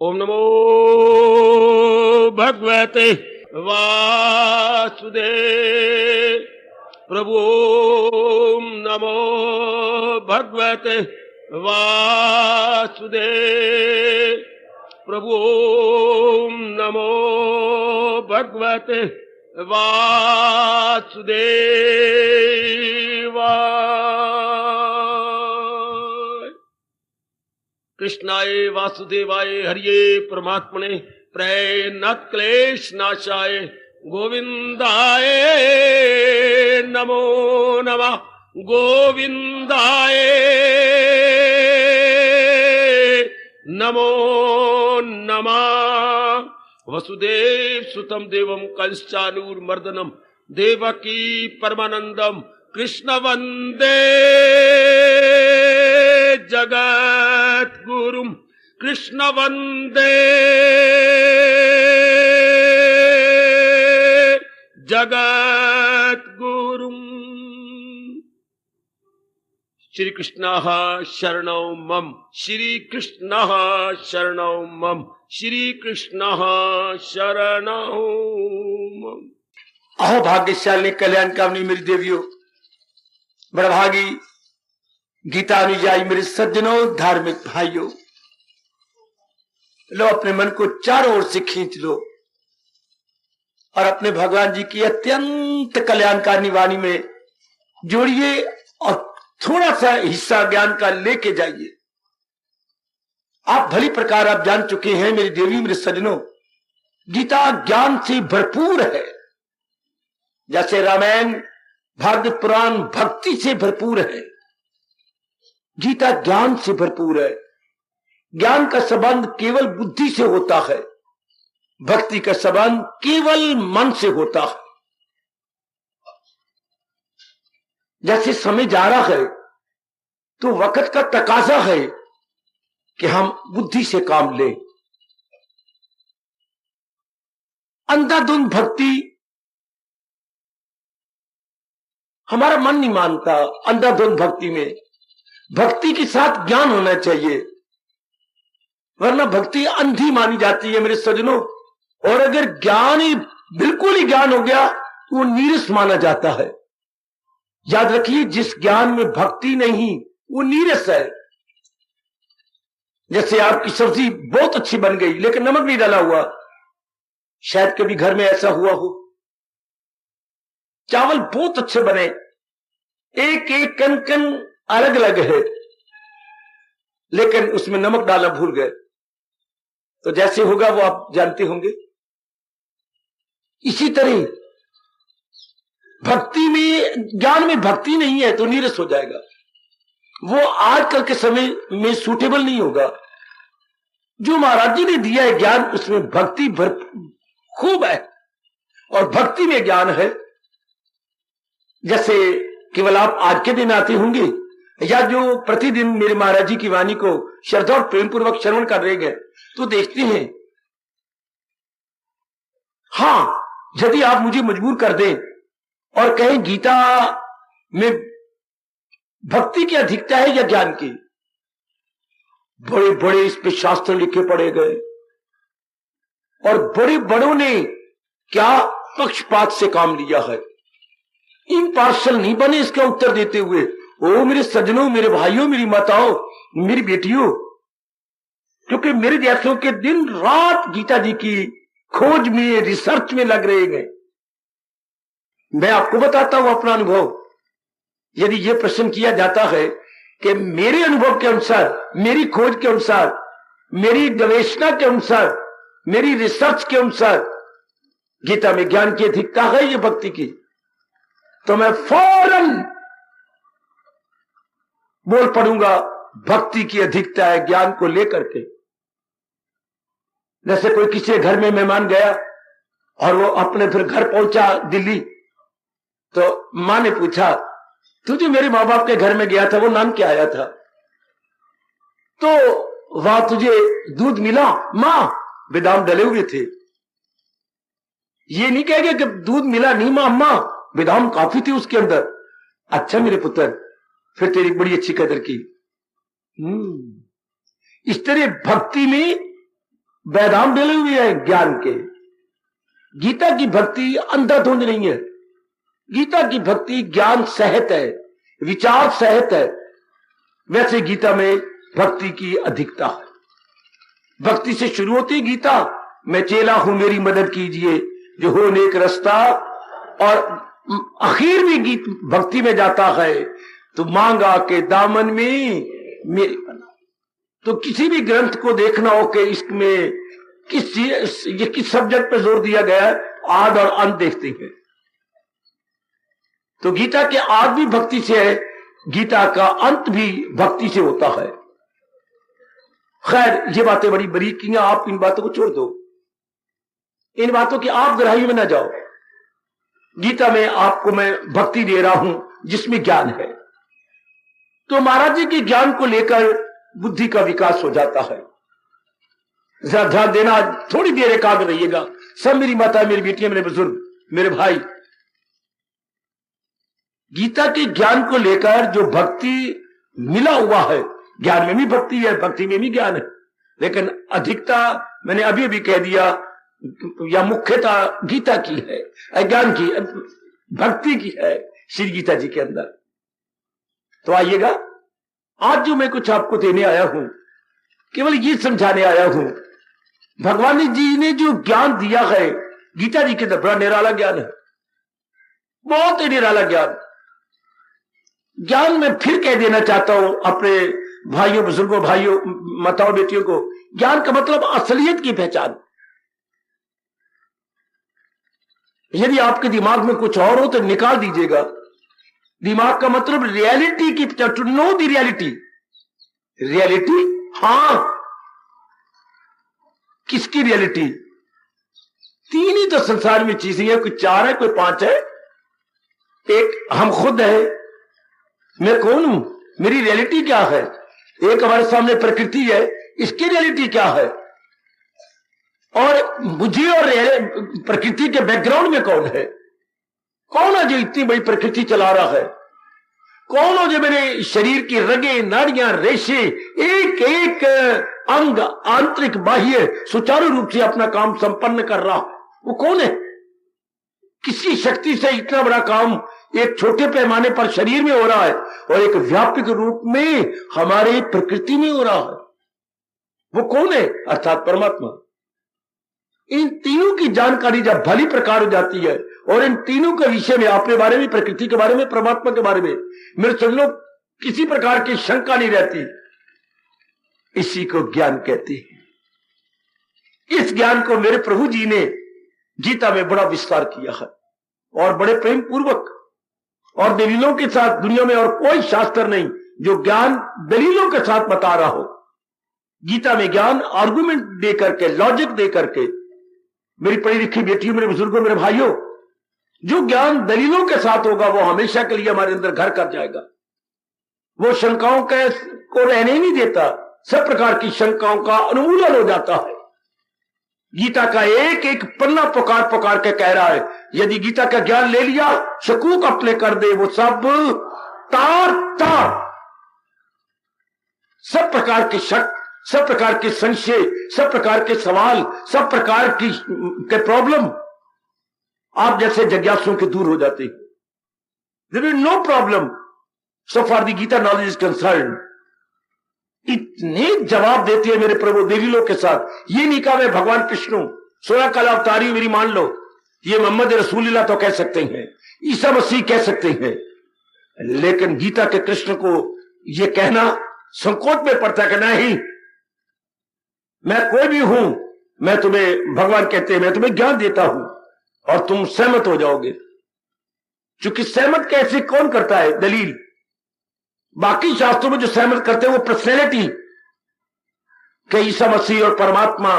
ओम नमो भगवते वासुदेव प्रभु। ओम नमो भगवते वासुदेव प्रभु। ओम नमो भगवते वासुदेवाय। कृष्णाय वासुदेवाय हरिये परमात्मने प्रणत क्लेश नाशाय गोविंदाय नमो नमः। गोविंदाय नमो नमः। वसुदेव सुतम देवम कंसचानूरमर्दनम देवकी परमानंदम कृष्ण वंदे जगत गुरुम। कृष्ण वंदे जगत गुरुम। श्री कृष्ण शरणौ मम। श्री कृष्ण शरणौ मम। श्री कृष्ण शरणौ मम। अहो भाग्यशाली कल्याणकामनी मेरी देवियों, बड़भागी गीता अनुयायी मेरे सज्जनों, धार्मिक भाइयों, लो अपने मन को चारों ओर से खींच लो और अपने भगवान जी की अत्यंत कल्याणकारी वाणी में जोड़िए और थोड़ा सा हिस्सा ज्ञान का लेके जाइए। आप भली प्रकार आप जान चुके हैं मेरी देवी मेरे सज्जनों, गीता ज्ञान से भरपूर है। जैसे रामायण भागवत पुराण भक्ति से भरपूर है, गीता ज्ञान से भरपूर है। ज्ञान का संबंध केवल बुद्धि से होता है, भक्ति का संबंध केवल मन से होता है। जैसे समय जा रहा है तो वक्त का तकाजा है कि हम बुद्धि से काम लें। अंधाधुंध भक्ति हमारा मन नहीं मानता। अंधाधुंध भक्ति में भक्ति के साथ ज्ञान होना चाहिए, वरना भक्ति अंधी मानी जाती है मेरे सज्जनों। और अगर ज्ञान ही बिल्कुल ही ज्ञान हो गया तो वो नीरस माना जाता है। याद रखिए, जिस ज्ञान में भक्ति नहीं वो नीरस है। जैसे आपकी सब्जी बहुत अच्छी बन गई लेकिन नमक नहीं डाला हुआ, शायद कभी घर में ऐसा हुआ हो। चावल बहुत अच्छे बने, एक एक कण कण अलग अलग है, लेकिन उसमें नमक डालना भूल गए, तो जैसे होगा वो आप जानते होंगे। इसी तरह भक्ति में, ज्ञान में भक्ति नहीं है तो नीरस हो जाएगा, वो आजकल के समय में सूटेबल नहीं होगा। जो महाराज जी ने दिया है ज्ञान, उसमें भक्ति खूब है और भक्ति में ज्ञान है। जैसे केवल आप आज के दिन आते होंगे या जो प्रतिदिन मेरे महाराज जी की वाणी को श्रद्धा और प्रेम पूर्वक श्रवण कर रहे हैं तो देखते हैं। हाँ, यदि आप मुझे मजबूर कर दें और कहें गीता में भक्ति की अधिकता है या ज्ञान की, बड़े बड़े इस पे शास्त्र लिखे पड़े गए और बड़े बड़ों ने क्या पक्षपात से काम लिया है। इम्पार्शल नहीं बने इसका उत्तर देते हुए। ओ मेरे सज्जनों, मेरे भाइयों, मेरी माताओं, मेरी बेटियों, क्योंकि मेरे जैसों के दिन रात गीता जी की खोज में, रिसर्च में लग रहे हैं। मैं आपको बताता हूं अपना अनुभव। यदि यह प्रश्न किया जाता है कि मेरे अनुभव के अनुसार, मेरी खोज के अनुसार, मेरी गवेषणा के अनुसार, मेरी रिसर्च के अनुसार गीता में ज्ञान की अधिकता है या भक्ति की, तो मैं फौरन बोल पड़ूंगा भक्ति की अधिकता है ज्ञान को लेकर के। जैसे कोई किसी घर में मेहमान गया और वो अपने फिर घर पहुंचा दिल्ली, तो मां ने पूछा, तू जो मेरे मां बाप के घर में गया था वो नाम क्या आया था? तो वहां तुझे दूध मिला? मां, बादाम डले हुए थे। ये नहीं कहेगा कि दूध मिला नहीं मां, अम्मा बादाम काफी थे उसके अंदर। अच्छा मेरे पुत्र, फिर तेरी बड़ी अच्छी कदर की। इस तरह भक्ति में बादाम डले हुए हैं ज्ञान के। गीता की भक्ति अंधाधुंध नहीं है। गीता की भक्ति ज्ञान सहित है, विचार सहित है। वैसे गीता में भक्ति की अधिकता है। भक्ति से शुरू होती गीता, मैं चेला हूं मेरी मदद कीजिए जो हो नेक रास्ता, और आखिर में गीत भक्ति में जाता है तो मांगा के दामन में मेरी बना। तो किसी भी ग्रंथ को देखना हो कि इसमें किस सब्जेक्ट पर जोर दिया गया है, आद और अंत देखते हैं। तो गीता के आद भी भक्ति से है, गीता का अंत भी भक्ति से होता है। खैर, ये बातें बड़ी बारीकी हैं, आप इन बातों को छोड़ दो, इन बातों की आप गहराई में ना जाओ। गीता में आपको मैं भक्ति दे रहा हूं जिसमें ज्ञान है। तो महाराज जी के ज्ञान को लेकर बुद्धि का विकास हो जाता है। जरा ध्यान देना, थोड़ी देर एकाग्र रहिएगा। सब मेरी माता, मेरी बेटियां, मेरे बुजुर्ग, मेरे भाई, गीता के ज्ञान को लेकर जो भक्ति मिला हुआ है, ज्ञान में भी भक्ति है, भक्ति में भी ज्ञान है, लेकिन अधिकता मैंने अभी अभी कह दिया या मुख्यता गीता की है, ज्ञान की, भक्ति की है श्री गीता जी के अंदर। तो आइएगा, आज जो मैं कुछ आपको देने आया हूं, केवल ये समझाने आया हूं, भगवान जी ने जो ज्ञान दिया है गीता जी के अंदर बड़ा निराला ज्ञान है, बहुत ही निराला ज्ञान। ज्ञान मैं फिर कह देना चाहता हूं अपने भाइयों, बुजुर्गों, भाइयों, माताओं, बेटियों को, ज्ञान का मतलब असलियत की पहचान। यदि आपके दिमाग में कुछ और हो तो निकाल दीजिएगा। दिमाग का मतलब रियलिटी की, to know the reality. Reality, हां, किसकी रियलिटी? तीन ही तो संसार में चीजें हैं, कोई चार है, कोई पांच है। एक हम खुद है, मैं कौन हूं, मेरी रियलिटी क्या है। एक हमारे सामने प्रकृति है, इसकी रियलिटी क्या है। और मुझे और प्रकृति के बैकग्राउंड में कौन है, कौन है जो इतनी बड़ी प्रकृति चला रहा है, कौन हो जो मेरे शरीर की रगे, नाड़ियां, रेशे, एक एक अंग, आंतरिक बाह्य सुचारू रूप से अपना काम संपन्न कर रहा, वो कौन है। किसी शक्ति से इतना बड़ा काम एक छोटे पैमाने पर शरीर में हो रहा है और एक व्यापक रूप में हमारे प्रकृति में हो रहा है, वो कौन है? अर्थात परमात्मा। इन तीनों की जानकारी जब भली प्रकार हो जाती है और इन तीनों के विषय में, अपने बारे में, प्रकृति के बारे में, परमात्मा के बारे में मेरे समझ लो किसी प्रकार की शंका नहीं रहती, इसी को ज्ञान कहते हैं। इस ज्ञान को मेरे प्रभु जी ने गीता में बड़ा विस्तार किया है और बड़े प्रेम पूर्वक और दलीलों के साथ। दुनिया में और कोई शास्त्र नहीं जो ज्ञान दलीलों के साथ बता रहा हो। गीता में ज्ञान आर्गुमेंट दे करके, लॉजिक दे करके, मेरी पढ़ी लिखी बेटियों, मेरे बुजुर्गों, मेरे भाइयों, जो ज्ञान दलीलों के साथ होगा वो हमेशा के लिए हमारे अंदर घर कर जाएगा। वो शंकाओं को रहने नहीं देता, सब प्रकार की शंकाओं का उन्मूलन हो जाता है। गीता का एक एक पन्ना पुकार पुकार के कह रहा है, यदि गीता का ज्ञान ले लिया, शकूक अपने कर दे, वो सब तार तार, सब प्रकार के शक, सब प्रकार के संशय, सब प्रकार के सवाल, सब प्रकार की के प्रॉब्लम आप जैसे जिज्ञासुओं के दूर हो जाते हैं। There is no problem so for the Gita knowledge is concern. इतने जवाब देते हैं मेरे प्रभु दलीलों के साथ। ये नहीं कहा मैं भगवान कृष्ण 16 काल अवतारी मेरी मान लो, ये मोहम्मद रसूलुल्लाह तो कह सकते हैं, ईसा मसीह कह सकते हैं, लेकिन गीता के कृष्ण को यह कहना संकोच में पड़ता है कि नहीं, मैं कोई भी हूं, मैं तुम्हें, भगवान कहते हैं, मैं तुम्हें ज्ञान देता हूं और तुम सहमत हो जाओगे। चूंकि सहमत कैसे कौन करता है? दलील। बाकी शास्त्रों में जो सहमत करते हैं वो पर्सनैलिटी, कि ईसा मसीह और परमात्मा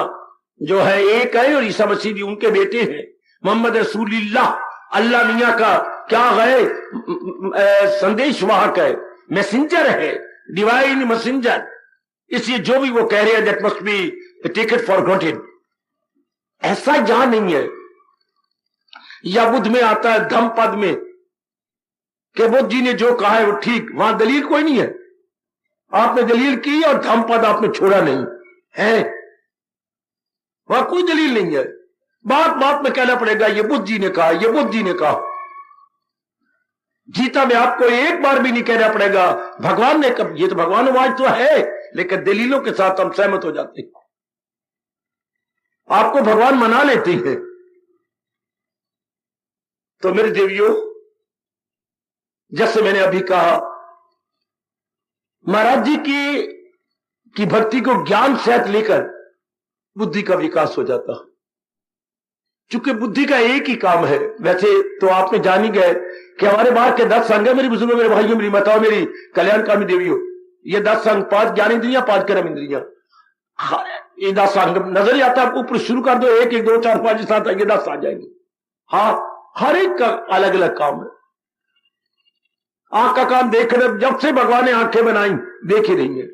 जो है एक है और ईसा मसीह भी उनके बेटे हैं। मोहम्मद रसूलुल्लाह अल्लाह मियां का क्या है? संदेशवाहक है, मैसेंजर है, डिवाइन मैसेंजर। इसलिए जो भी वो कह रहे हैं that must be taken for granted. ऐसा यहां नहीं है। या बुद्ध में आता है धम्म पद में कि बुद्ध जी ने जो कहा है वो ठीक, वहां दलील कोई नहीं है। आपने दलील की और धम्म पद आपने छोड़ा नहीं है। वहां कोई दलील नहीं है। बात बात में कहना पड़ेगा ये बुद्ध जी ने कहा, ये बुद्ध जी ने कहा। गीता में आपको एक बार भी नहीं कहना पड़ेगा भगवान ने कब, ये तो भगवान तो है, लेकिन दलीलों के साथ हम सहमत हो जाते हैं। आपको भगवान मना लेते हैं। तो मेरे देवियों, जैसे मैंने अभी कहा, महाराज जी की भक्ति को ज्ञान सहित लेकर बुद्धि का विकास हो जाता। चूंकि बुद्धि का एक ही काम है। वैसे तो आपने जान ही गए कि हमारे बाहर के 10 अंग है, मेरी बुजुर्गों, मेरे भाइयों, मेरी माताओं, मेरी कल्याणकामी देवियों। ये 10 अंग, 5 ज्ञान इंद्रियां, 5 कर्म इंद्रियां। ये 10 अंग नजर ही आता है आपको। ऊपर शुरू कर दो, 1 1 2 4 5 7 ये 10 आ जाएंगे। हाँ, हर एक का अलग अलग काम है। आंख का काम देख रहे, जब से भगवान ने आंखें बनाई देख ही रही है।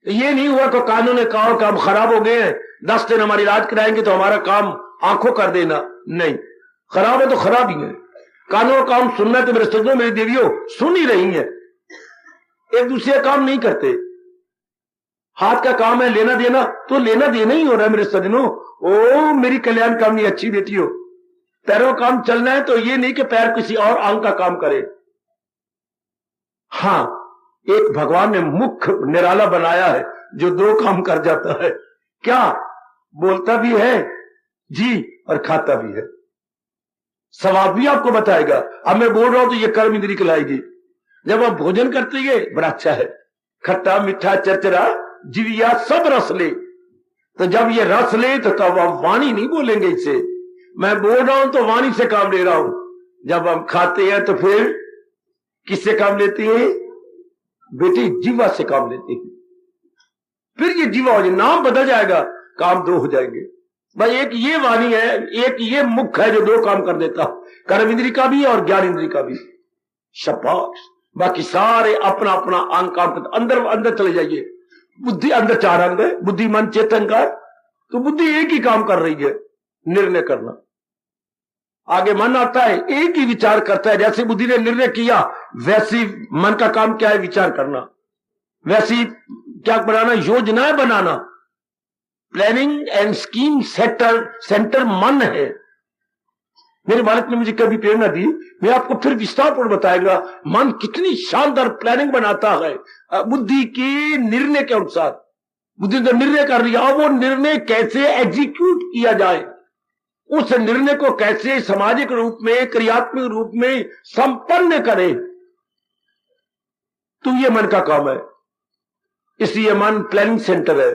ये नहीं हुआ कि कानों ने कहा काम खराब हो गए हैं, 10 दिन हमारी इलाज कराएंगे तो हमारा काम आंखों कर देना। नहीं, खराब है तो खराब ही है। कानों का काम सुनना, तो मेरे सज्जनों, मेरी देवियों, सुन ही रही है, एक दूसरे काम नहीं करते। हाथ का काम है लेना देना, तो लेना देना ही हो रहा है मेरे सज्जनों। ओ मेरी कल्याणकामी अच्छी बेटी हो, पैरों का काम चलना है तो ये नहीं कि पैर किसी और अंग का काम करे। हाँ, एक भगवान ने मुख निराला बनाया है जो 2 काम कर जाता है। क्या? बोलता भी है जी और खाता भी है। स्वाद भी आपको बताएगा। अब मैं बोल रहा हूं तो ये कर्म इंद्री कहलाएगी। जब आप भोजन करते हैं बड़ा अच्छा है, खट्टा मीठा चरचरा जीविया सब रस ले। तो जब ये रस ले तो तब आप वाणी नहीं बोलेंगे इससे। मैं बोल रहा हूं तो वाणी से काम ले रहा हूं। जब हम खाते हैं तो फिर किससे काम लेती है? बेटी जीवा से काम लेती है। फिर ये जीवा हो जाए, नाम बदल जाएगा, काम 2 हो जाएंगे। भाई एक ये वाणी है, एक ये मुख है जो 2 काम कर देता, कर्म इंद्री का भी और ज्ञान इंद्री का भी। शाबाश। बाकी सारे अपना अपना अंग काम करते। अंदर अंदर चले जाइए। बुद्धि अंदर 4 अंग है, बुद्धि मन चेतन का। तो बुद्धि एक ही काम कर रही है, निर्णय करना। आगे मन आता है, एक ही विचार करता है। जैसे बुद्धि ने निर्णय किया, वैसी मन का काम क्या है? विचार करना। वैसी क्या बनाना? योजनाएं बनाना। प्लानिंग एंड स्कीम सेंटर मन है। मेरे मालिक ने मुझे कभी प्रेरणा दी, मैं आपको फिर विस्तारपूर्ण बताएगा मन कितनी शानदार प्लानिंग बनाता है बुद्धि के निर्णय के अनुसार। बुद्धि ने निर्णय कर लिया, वो निर्णय कैसे एग्जीक्यूट किया जाए, उस निर्णय को कैसे सामाजिक रूप में, क्रियात्मक रूप में संपन्न करे, तो ये मन का काम है। इसलिए मन प्लानिंग सेंटर है,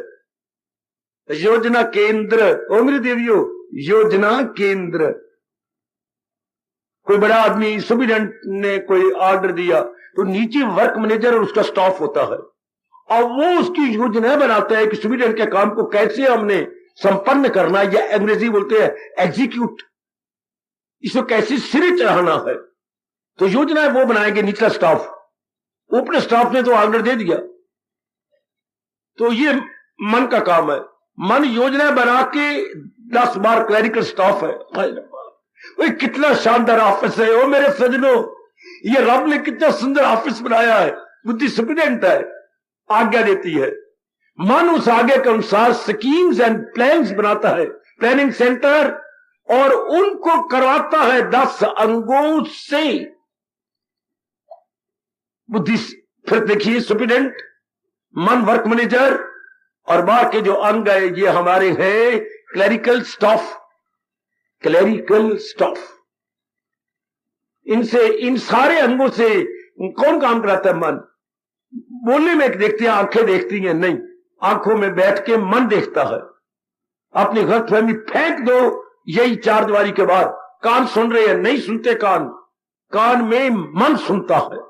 योजना केंद्र। ओ मेरी देवियों, योजना केंद्र। कोई बड़ा आदमी, सुप्रीडेंट ने कोई ऑर्डर दिया तो नीचे वर्क मैनेजर और उसका स्टाफ होता है, और वो उसकी योजना बनाता है कि सुप्रीडेंट के काम को कैसे हमने संपन्न करना, या अंग्रेजी बोलते हैं एग्जीक्यूट, इसको कैसे सिरे चढ़ाना है। तो योजना वो बनाएंगे निचला स्टाफ। ऊपर स्टाफ ने तो ऑर्डर दे दिया। तो ये मन का काम है। मन योजना बना के 10 बार क्लरिकल स्टाफ है। वो कितना शानदार ऑफिस है। ओ मेरे सजनों, ये रब ने कितना सुंदर ऑफिस बनाया है। बुद्धि सुप्रीडेंट है, आज्ञा देती है। मन उस आगे के अनुसार स्कीम्स एंड प्लान्स बनाता है, प्लानिंग सेंटर, और उनको करवाता है 10 अंगों से। बुद्धि फिर देखिए सुप्रीडेंट, मन वर्क मैनेजर, और बाकी जो अंग है ये हमारे हैं क्लरिकल स्टाफ। क्लरिकल स्टाफ, इनसे, इन सारे अंगों से कौन काम कराता है? मन। बोलने में देखते हैं, आंखें देखती हैं नहीं, आंखों में बैठ के मन देखता है। अपनी गलतफहमी फेंक दो यही 4 दीवारी के बाद। कान सुन रहे हैं, नहीं सुनते कान, कान में मन सुनता है।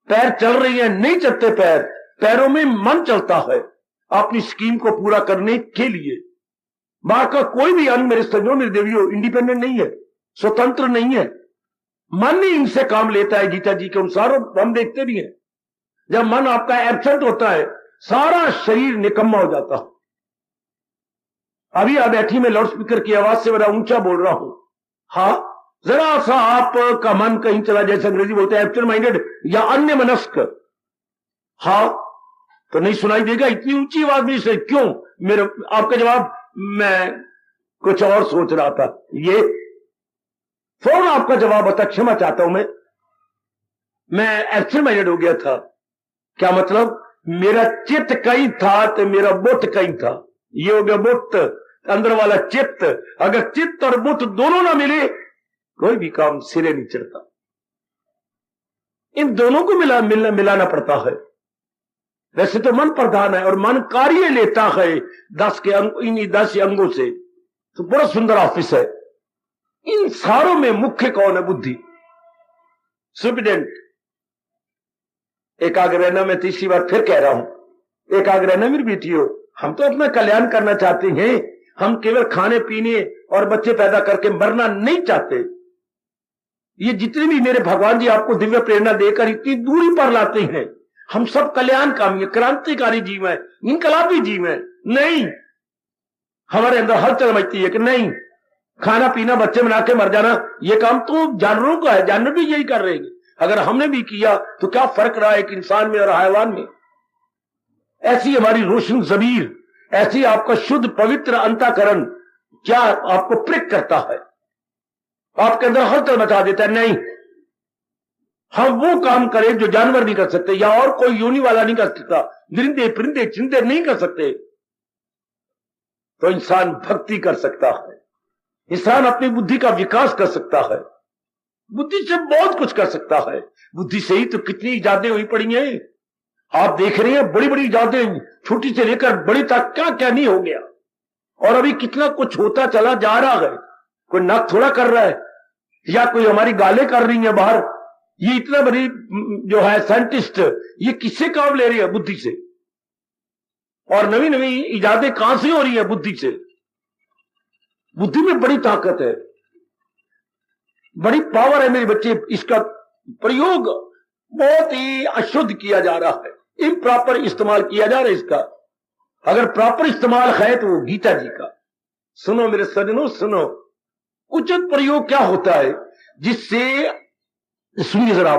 पैर चल रही है, नहीं चलते पैर, पैरों में मन चलता है अपनी स्कीम को पूरा करने के लिए। बाहर का कोई भी अंग मेरे सज्जनों, मेरी देवियों, इंडिपेंडेंट नहीं है, स्वतंत्र नहीं है। मन ही इनसे काम लेता है गीता जी के अनुसार। और हम देखते भी हैं, जब मन आपका एब्सेंट होता है सारा शरीर निकम्मा हो जाता है। अभी आप बैठी, मैं लाउड स्पीकर की आवाज से बड़ा ऊंचा बोल रहा हूं। हाँ, जरा सा आपका मन कहीं चला, जैसे अंग्रेजी बोलते हैं एब्सेंट माइंडेड या अन्य मनस्क, हाँ, तो नहीं सुनाई देगा। इतनी ऊंची आवाज में से क्यों? मेरे आपका जवाब, मैं कुछ और सोच रहा था। ये फौरन आपका जवाब आता, क्षमा चाहता हूं मैं एब्सेंट माइंडेड हो गया था। क्या मतलब? मेरा चित्त कहीं था तो मेरा बुत कहीं था। ये हो गया बुत, अंदर वाला चित्त। अगर चित्त और बुत दोनों ना मिले कोई भी काम सिरे नहीं चढ़ता। इन दोनों को मिलाना पड़ता है। वैसे तो मन प्रधान है और मन कार्य लेता है 10 के अंग, इन 10 अंगों से, तो बड़ा सुंदर ऑफिस है। इन सारों में मुख्य कौन है? बुद्धि, सुप्रिटेंडेंट। एकाग्र रहना, मैं तीसरी बार फिर कह रहा हूं, एकाग्र रहना मेरी बेटियों। हम तो अपना कल्याण करना चाहते हैं, हम केवल खाने पीने और बच्चे पैदा करके मरना नहीं चाहते। ये जितने भी मेरे भगवान जी आपको दिव्य प्रेरणा देकर इतनी दूरी पर लाते हैं, हम सब कल्याणकामी, क्रांतिकारी जीव है, इनकलाबी जीव है। नहीं, हमारे अंदर हलचल मचती है कि नहीं, खाना पीना बच्चे बना के मर जाना, ये काम तो जानवरों का है, जानवर भी यही कर रहे हैं। अगर हमने भी किया तो क्या फर्क रहा है एक इंसान में और हैवान में? ऐसी हमारी रोशन जमीर, ऐसी आपका शुद्ध पवित्र अंतःकरण क्या आपको प्रिक करता है, आपके अंदर हलचल मचा देता है? नहीं, हम वो काम करें जो जानवर नहीं कर सकते, या और कोई योनि वाला नहीं कर सकता, दरिंदे परिंदे चिंदे नहीं कर सकते। तो इंसान भक्ति कर सकता है, इंसान अपनी बुद्धि का विकास कर सकता है, बुद्धि से बहुत कुछ कर सकता है। बुद्धि से ही तो कितनी इजादें हुई पड़ी हैं, आप देख रहे हैं, बड़ी बड़ी इजादें, छोटी से लेकर बड़ी तक क्या क्या नहीं हो गया। और अभी कितना कुछ होता चला जा रहा है। कोई नाक थोड़ा कर रहा है, या कोई हमारी गालें कर रही है बाहर। ये इतना बड़ी जो है साइंटिस्ट, ये किससे काम ले रही है? बुद्धि से। और नवी नवी इजादें कहां से हो रही है? बुद्धि से। बुद्धि में बड़ी ताकत है, बड़ी पावर है मेरे बच्चे। इसका प्रयोग बहुत ही अशुद्ध किया जा रहा है, इम्प्रॉपर इस्तेमाल किया जा रहा है इसका। अगर प्रॉपर इस्तेमाल है तो वो गीता जी का। सुनो मेरे सज्जनों, सुनो, उचित प्रयोग क्या होता है जिससे, सुनिए जरा,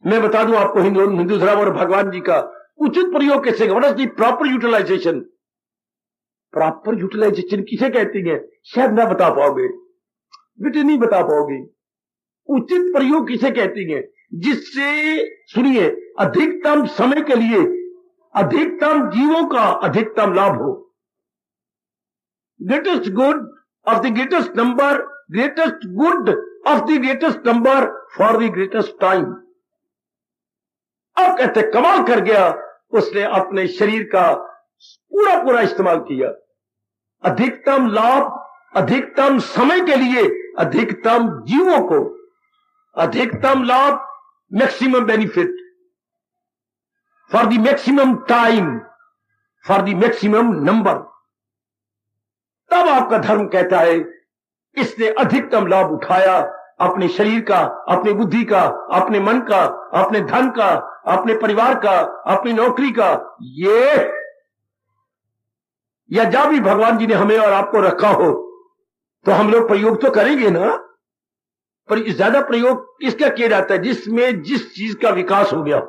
मैं बता दूं आपको हिंदू धर्म और भगवान जी का उचित प्रयोग कैसे, what is the proper utilization. Proper utilization किसे कहती है? शायद ना बता पाओगे बेटे, नहीं बता पाओगे। उचित प्रयोग किसे कहती है? जिससे, सुनिए, अधिकतम समय के लिए अधिकतम जीवों का अधिकतम लाभ हो। Greatest good of the greatest number, greatest good of the greatest number for the greatest time. अब कहते कमाल कर गया, उसने अपने शरीर का पूरा पूरा इस्तेमाल किया। अधिकतम लाभ, अधिकतम समय के लिए, अधिकतम जीवों को, अधिकतम लाभ, maximum benefit, for the maximum time, for the maximum number. तब आपका धर्म कहता है इसने अधिकतम लाभ उठाया अपने शरीर का, अपनी बुद्धि का, अपने मन का, अपने धन का, अपने परिवार का, अपनी नौकरी का। ये या जब भी भगवान जी ने हमें और आपको रखा हो तो हम लोग प्रयोग तो करेंगे ना। पर ज्यादा प्रयोग इसका किया जाता है जिसमें जिस चीज का विकास हो गया,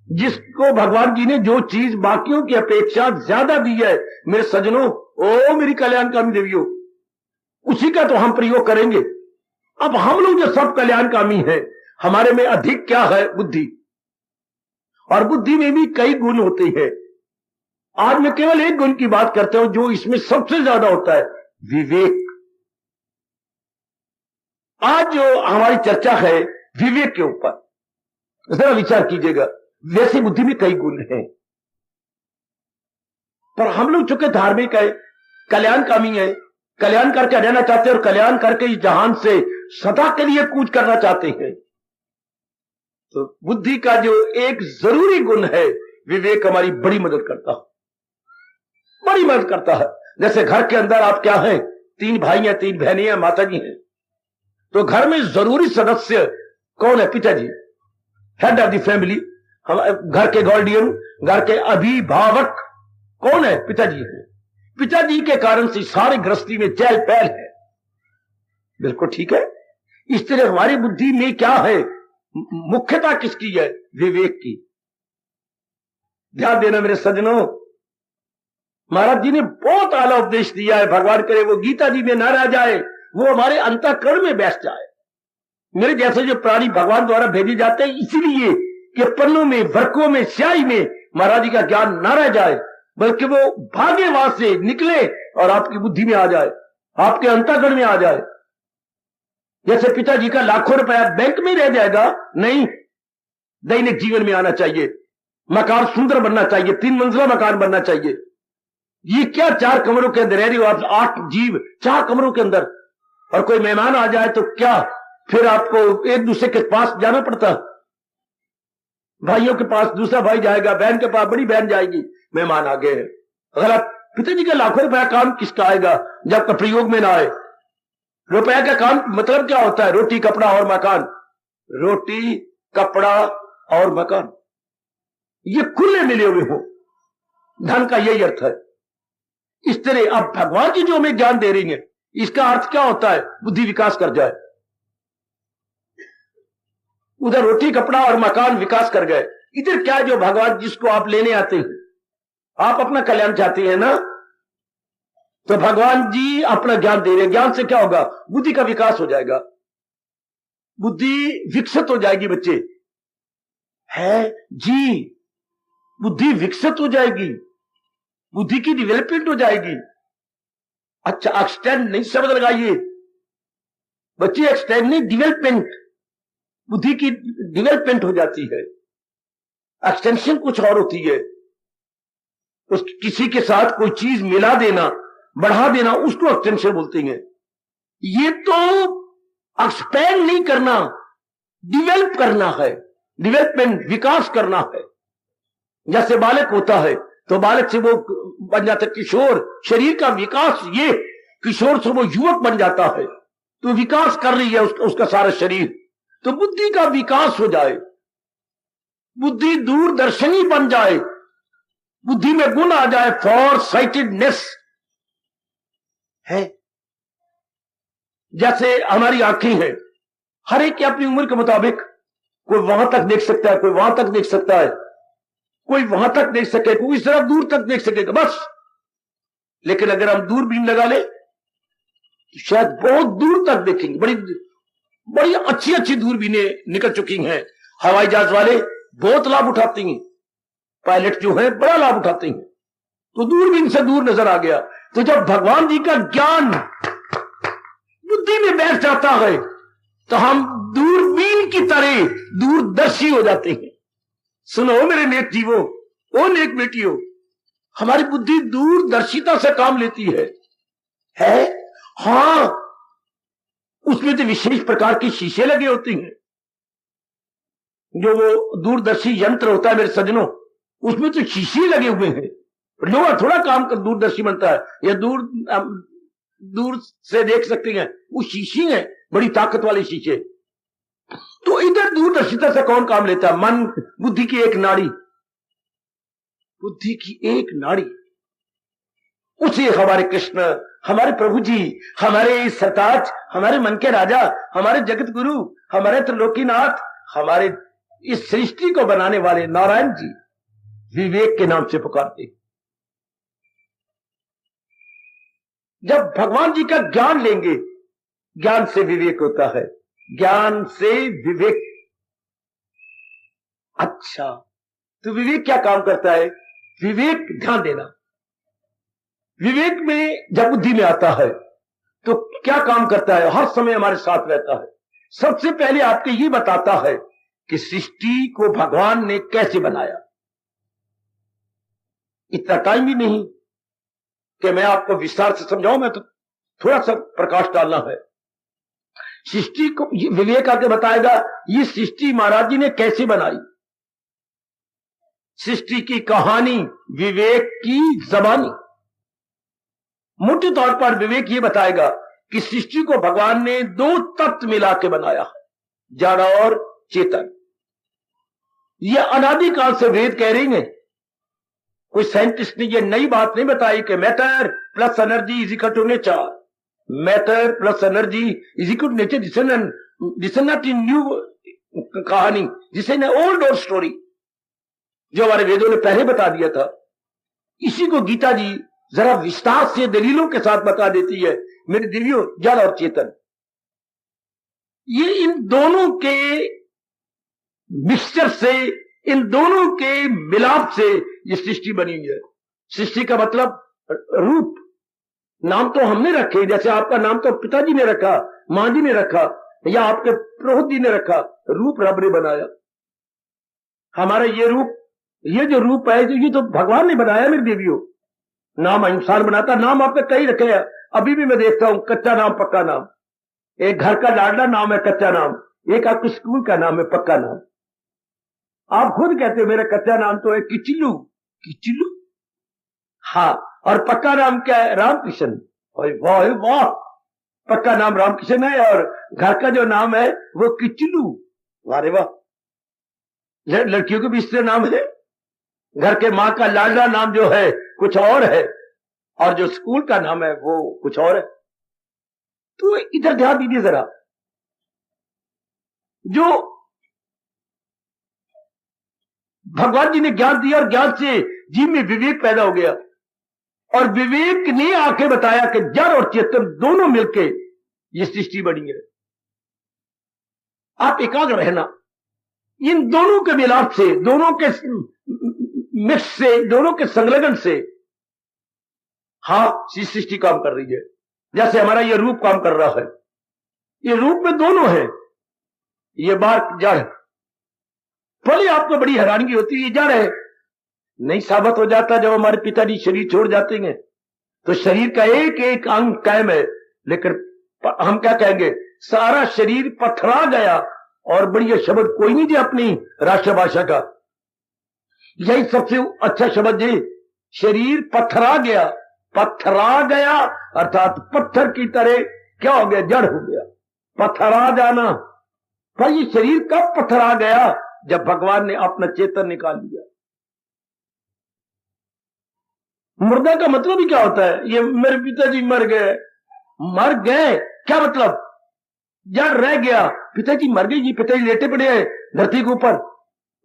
जिसको भगवान जी ने जो चीज बाकियों की अपेक्षा ज्यादा दी है, मेरे सज्जनों, ओ मेरी कल्याणकामी देवियों, उसी का तो हम प्रयोग करेंगे। अब हम लोग जो सब कल्याणकामी हैं, हमारे में अधिक क्या है? बुद्धि। और बुद्धि में भी कई गुण होते हैं। आज मैं केवल एक गुण की बात करता हूं जो इसमें सबसे ज्यादा होता है, विवेक। आज जो हमारी चर्चा है विवेक के ऊपर, जरा विचार कीजिएगा। वैसे बुद्धि में कई गुण हैं, पर हम लोग चूंकि धार्मिक है, कल्याणकामी है, कल्याण करके रहना चाहते हैं और कल्याण करके इस जहान से सदा के लिए कूच करना चाहते हैं, तो बुद्धि का जो एक जरूरी गुण है विवेक, हमारी बड़ी मदद करता है, बड़ी मदद करता है। जैसे घर के अंदर आप क्या हैं, 3 भाई हैं, 3 बहनें हैं, माता जी हैं, तो घर में जरूरी सदस्य कौन है? पिताजी, हेड ऑफ द फैमिली। हम घर के गार्डियन, घर के अभिभावक कौन है? पिताजी है। पिताजी के कारण से सारी गृहस्थी में चहल पहल है। बिल्कुल ठीक है। इस तरह हमारी बुद्धि में क्या है? मुख्यता किसकी है? विवेक की। ध्यान देना मेरे सज्जनों, महाराज जी ने बहुत आला उपदेश दिया है। भगवान करे वो गीता जी में ना रह जाए, वो हमारे अंतःकरण में बैठ जाए। मेरे जैसे जो प्राणी भगवान द्वारा भेजे जाते हैं इसीलिए कि पन्नों में, वर्कों में, स्याही में महाराज जी का ज्ञान ना रह जाए, बल्कि वो भागे वहां से निकले और आपकी बुद्धि में आ जाए, आपके अंतःकरण में आ जाए। जैसे पिताजी का लाखों रुपया बैंक में रह जाएगा, नहीं, दैनिक जीवन में आना चाहिए। मकान सुंदर बनना चाहिए, 3 मंजिला मकान बनना चाहिए। ये क्या 4 कमरों के अंदर रह रही हो आप, 8 जीव 4 कमरों के अंदर, और कोई मेहमान आ जाए तो क्या फिर आपको एक दूसरे के पास जाना पड़ता? भाइयों के पास दूसरा भाई जाएगा, बहन के पास बड़ी बहन जाएगी, मेहमान आ गए हैं। अगर आप पिताजी का लाखों रुपया काम किसका आएगा जब तक प्रयोग में ना आए? रुपया का काम मतलब क्या होता है? रोटी, कपड़ा और मकान। रोटी, कपड़ा और मकान, ये खुले मिले हुए हो, धन का यही अर्थ है। इस तरह अब भगवान जी जो हमें ज्ञान दे रही है, इसका अर्थ क्या होता है? बुद्धि विकास कर जाए। उधर रोटी, कपड़ा और मकान विकास कर गए, इधर क्या जो भगवान जिसको आप लेने आते हैं, आप अपना कल्याण चाहते हैं ना, तो भगवान जी अपना ज्ञान दे रहे हैं। ज्ञान से क्या होगा? बुद्धि का विकास हो जाएगा, बुद्धि विकसित हो जाएगी। बच्चे है जी, बुद्धि विकसित हो जाएगी, बुद्धि की डेवलपमेंट हो जाएगी। अच्छा, एक्सटेंड नहीं शब्द लगाइए बच्चे, एक्सटेंड नहीं, डेवलपमेंट। बुद्धि की डेवलपमेंट हो जाती है, एक्सटेंशन कुछ और होती है। उस किसी के साथ कोई चीज मिला देना, बढ़ा देना, उसको एक्सटेंशन बोलते हैं। ये तो एक्सपेंड नहीं करना, डेवलप करना है, डेवलपमेंट, विकास करना है। जैसे बालक होता है तो बालक से वो बन जाता है किशोर, शरीर का विकास, ये किशोर से वो युवक बन जाता है, तो विकास कर रही है उसका सारा शरीर। तो बुद्धि का विकास हो जाए, बुद्धि दूरदर्शनी बन जाए, बुद्धि में गुण आ जाए, फॉर साइटेडनेस है। जैसे हमारी आंखें हैं, हर एक की अपनी उम्र के मुताबिक, कोई वहां तक देख सकता है, कोई वहां तक देख सकता है, कोई वहां तक देख सके, कोई इस तरफ दूर तक देख सकेगा, बस। लेकिन अगर हम दूरबीन लगा ले तो शायद बहुत दूर तक देखेंगे। बड़ी बड़ी अच्छी अच्छी दूरबीनें निकल चुकी हैं, हवाई जहाज वाले बहुत लाभ उठाते हैं, पायलट जो है बड़ा लाभ उठाते हैं, तो दूरबीन से दूर नजर आ गया। तो जब भगवान जी का ज्ञान बुद्धि में बैठ जाता है तो हम दूरबीन की तरह दूरदर्शी हो जाते हैं। सुनो मेरे नेक जीवो, ओ नेक बेटियों, हमारी बुद्धि दूरदर्शिता से काम लेती है? हाँ, उसमें तो विशेष प्रकार के शीशे लगे होते हैं, जो वो दूरदर्शी यंत्र होता है मेरे सज्जनों, उसमें तो शीशे लगे हुए हैं। लोहा थोड़ा काम कर दूरदर्शी बनता है, या दूर से देख सकते हैं, वो शीशे हैं, बड़ी ताकत वाले शीशे। तो इधर दूरदर्शिता से कौन काम लेता है? मन, बुद्धि की एक नाड़ी, बुद्धि की एक नाड़ी, उसे हमारे कृष्ण, हमारे प्रभु जी, हमारे सरताज, हमारे मन के राजा, हमारे जगत गुरु, हमारे त्रिलोकीनाथ, हमारे इस सृष्टि को बनाने वाले नारायण जी विवेक के नाम से पुकारते। जब भगवान जी का ज्ञान लेंगे, ज्ञान से विवेक होता है, ज्ञान से विवेक। अच्छा, तो विवेक क्या काम करता है? विवेक ध्यान देना। विवेक में जब बुद्धि में आता है तो क्या काम करता है? हर समय हमारे साथ रहता है। सबसे पहले आपको ये बताता है कि सृष्टि को भगवान ने कैसे बनाया। इतना टाइम भी नहीं कि मैं आपको विस्तार से समझाऊं, मैं तो थोड़ा सा प्रकाश डालना है। सृष्टि को विवेक आके बताएगा, ये सृष्टि महाराज जी ने कैसे बनाई। सृष्टि की कहानी विवेक की जबानी। मोटे तौर पर विवेक ये बताएगा कि सृष्टि को भगवान ने 2 तत्व मिला के बनाया है, जड़ और चेतन। ये अनादिकाल से वेद कह रही है, कोई साइंटिस्ट ने ये नई बात नहीं बताई कि matter plus energy is equal to nature, matter plus energy is equal to nature. This is not in new कहानी, दिस इज ओल्ड स्टोरी जो हमारे वेदों ने पहले बता दिया था। इसी को गीता जी जरा विस्तार से दलीलों के साथ बता देती है। मेरे देवियों, जड़ और चेतन, ये इन दोनों के मिक्सचर से, इन दोनों के मिलाप से ये सृष्टि बनी है। सृष्टि का मतलब रूप। नाम तो हमने रखे, जैसे आपका नाम तो पिताजी ने रखा, मां जी ने रखा, या आपके पुरोहित जी ने रखा। रूप रब ने बनाया। हमारा ये रूप, ये जो रूप है, ये तो भगवान ने बनाया मेरे देवियों। नाम इंसान बनाता। नाम आपने कई रखे हैं, अभी भी मैं देखता हूं, कच्चा नाम पक्का नाम। एक घर का लाडला नाम है कच्चा नाम, एक आपके स्कूल का नाम है पक्का नाम। आप खुद कहते हो मेरा कच्चा नाम तो है किचिलू। किचिलू, हाँ। और पक्का नाम क्या है? रामकृष्ण। वाह वाह, पक्का नाम रामकृष्ण है और घर का जो नाम है वो किचिलू। वाह वाह। लड़कियों के भी इससे नाम है। घर के मां का लाडला नाम जो है कुछ और है, और जो स्कूल का नाम है वो कुछ और है। तो इधर ध्यान दीजिए जरा। जो भगवान जी ने ज्ञान दिया और ज्ञान से जीव में विवेक पैदा हो गया, और विवेक ने आके बताया कि जड़ और चेतन दोनों मिलके ये सृष्टि बनी है। आप एकाग्र रहना। इन दोनों के मिलाप से, दोनों के मिक्स से, दोनों के संलग्न से हाँ सृष्टि काम कर रही है। जैसे हमारा ये रूप काम कर रहा है, ये रूप में दोनों है। ये बार जड़, पहले आपको बड़ी हैरानी होती है, ये जड़ है। नहीं साबित हो जाता जब हमारे पिताजी शरीर छोड़ जाते हैं तो शरीर का एक एक अंग कायम है, लेकिन हम क्या कहेंगे, सारा शरीर पथरा गया। और बढ़िया शब्द कोई नहीं जी अपनी राष्ट्रभाषा का, यही सबसे अच्छा शब्द जी, शरीर पथरा गया। पथरा गया अर्थात पत्थर की तरह क्या हो गया, जड़ हो गया। पथरा जाना। पर ये शरीर कब पथरा गया? जब भगवान ने अपना चेतन निकाल दिया। मुर्दा का मतलब ही क्या होता है? ये मेरे पिताजी मर गए। मर गए क्या मतलब? जड़ रह गया। पिताजी मर गए, ये पिताजी लेटे पड़े हैं धरती के ऊपर।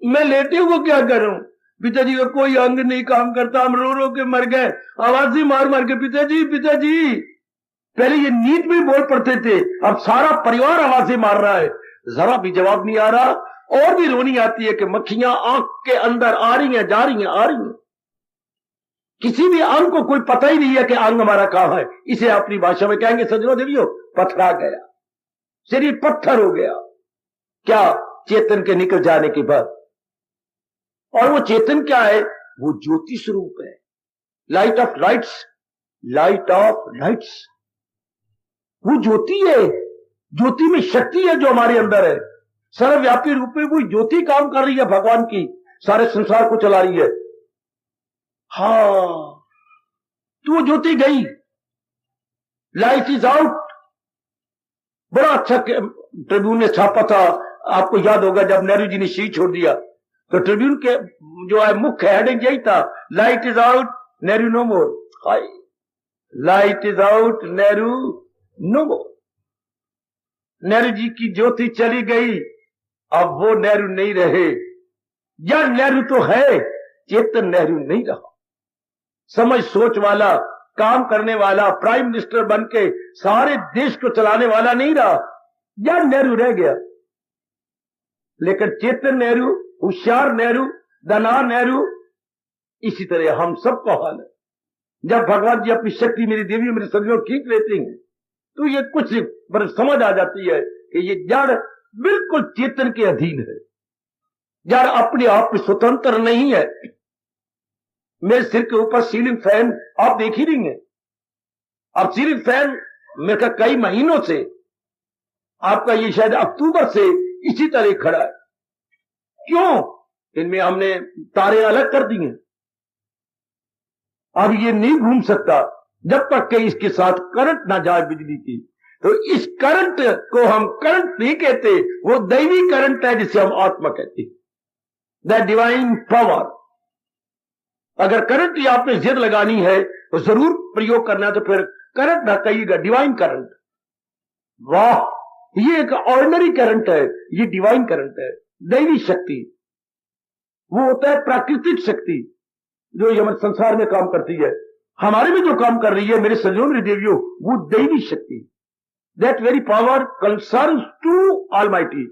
मैं लेटे हुए क्या करूं? पिताजी का कोई अंग नहीं काम करता, हम रो रो के मर गए, आवाज़ें मार मार के पिताजी पिताजी। पहले ये नींद में बोल पड़ते थे, अब सारा परिवार आवाज़ें मार रहा है, जरा भी जवाब नहीं आ रहा। और भी रोनी आती है कि मक्खियां आंख के अंदर आ रही हैं, जा रही हैं, आ रही हैं। किसी भी अंग को कोई पता ही नहीं है कि अंग हमारा कहां है। इसे अपनी भाषा में कहेंगे सज्जनों देवियों, पथरा गया, शरीर पत्थर हो गया। क्या? चेतन के निकल जाने के बाद। और वो चेतन क्या है? वो ज्योति स्वरूप है, light of lights, light of lights. वो ज्योति है, ज्योति में शक्ति है जो हमारे अंदर है। सर्वव्यापी रूप में वो ज्योति काम कर रही है भगवान की, सारे संसार को चला रही है। हाँ, तो वो ज्योति गई, लाइट इज आउट। बड़ा अच्छा ट्रिब्यून ने छापा था, आपको याद होगा जब नेहरू जी ने शरीर छोड़ दिया तो ट्रिब्यून के जो है मुख्य हेडिंग यही था, light is out, Nehru no more. Hi, light is out, Nehru no more. Nehru ji की ज्योति चली गई, अब वो नेहरू नहीं रहे। या नेहरू तो है, चेतन नेहरू नहीं रहा। समझ सोच वाला, काम करने वाला, प्राइम मिनिस्टर बन के सारे देश को चलाने वाला नहीं रहा। या नेहरू रह गया, लेकिन चेतन नेहरू, होशियार नेहरू, दाना नेहरू, इसी तरह हम सबका हाल है। जब भगवान जी अपनी शक्ति मेरी देवी मेरे सज्जनों खींच लेते हैं तो ये कुछ समझ आ जाती है कि ये जड़ बिल्कुल चेतन के अधीन है। जड़ अपने आप में स्वतंत्र नहीं है। मेरे सिर के ऊपर सीलिंग फैन आप देख ही रही हैं। अब सीलिंग फैन मेरे कई महीनों से, आपका ये शायद अक्टूबर से इसी तरह खड़ा है। क्यों? इनमें हमने तारे अलग कर दिए। अब ये नहीं घूम सकता जब तक कि इसके साथ करंट ना जाए बिजली की। तो इस करंट को हम करंट नहीं कहते, वो दैवी करंट है जिसे हम आत्मा कहते हैं, द डिवाइन पावर। अगर करंट ही आपने जिद लगानी है तो जरूर प्रयोग करना है, तो फिर करंट ना कहिएगा, डिवाइन करंट। वाह, ये एक ऑर्डिनरी करंट है, ये डिवाइन करंट है, दैवी शक्ति। वो होता है प्राकृतिक शक्ति जो हमारे संसार में काम करती है। हमारे में जो काम कर रही है मेरे सज्जनों मेरे देवियों, वो दैवी शक्ति, that very power concerns to almighty,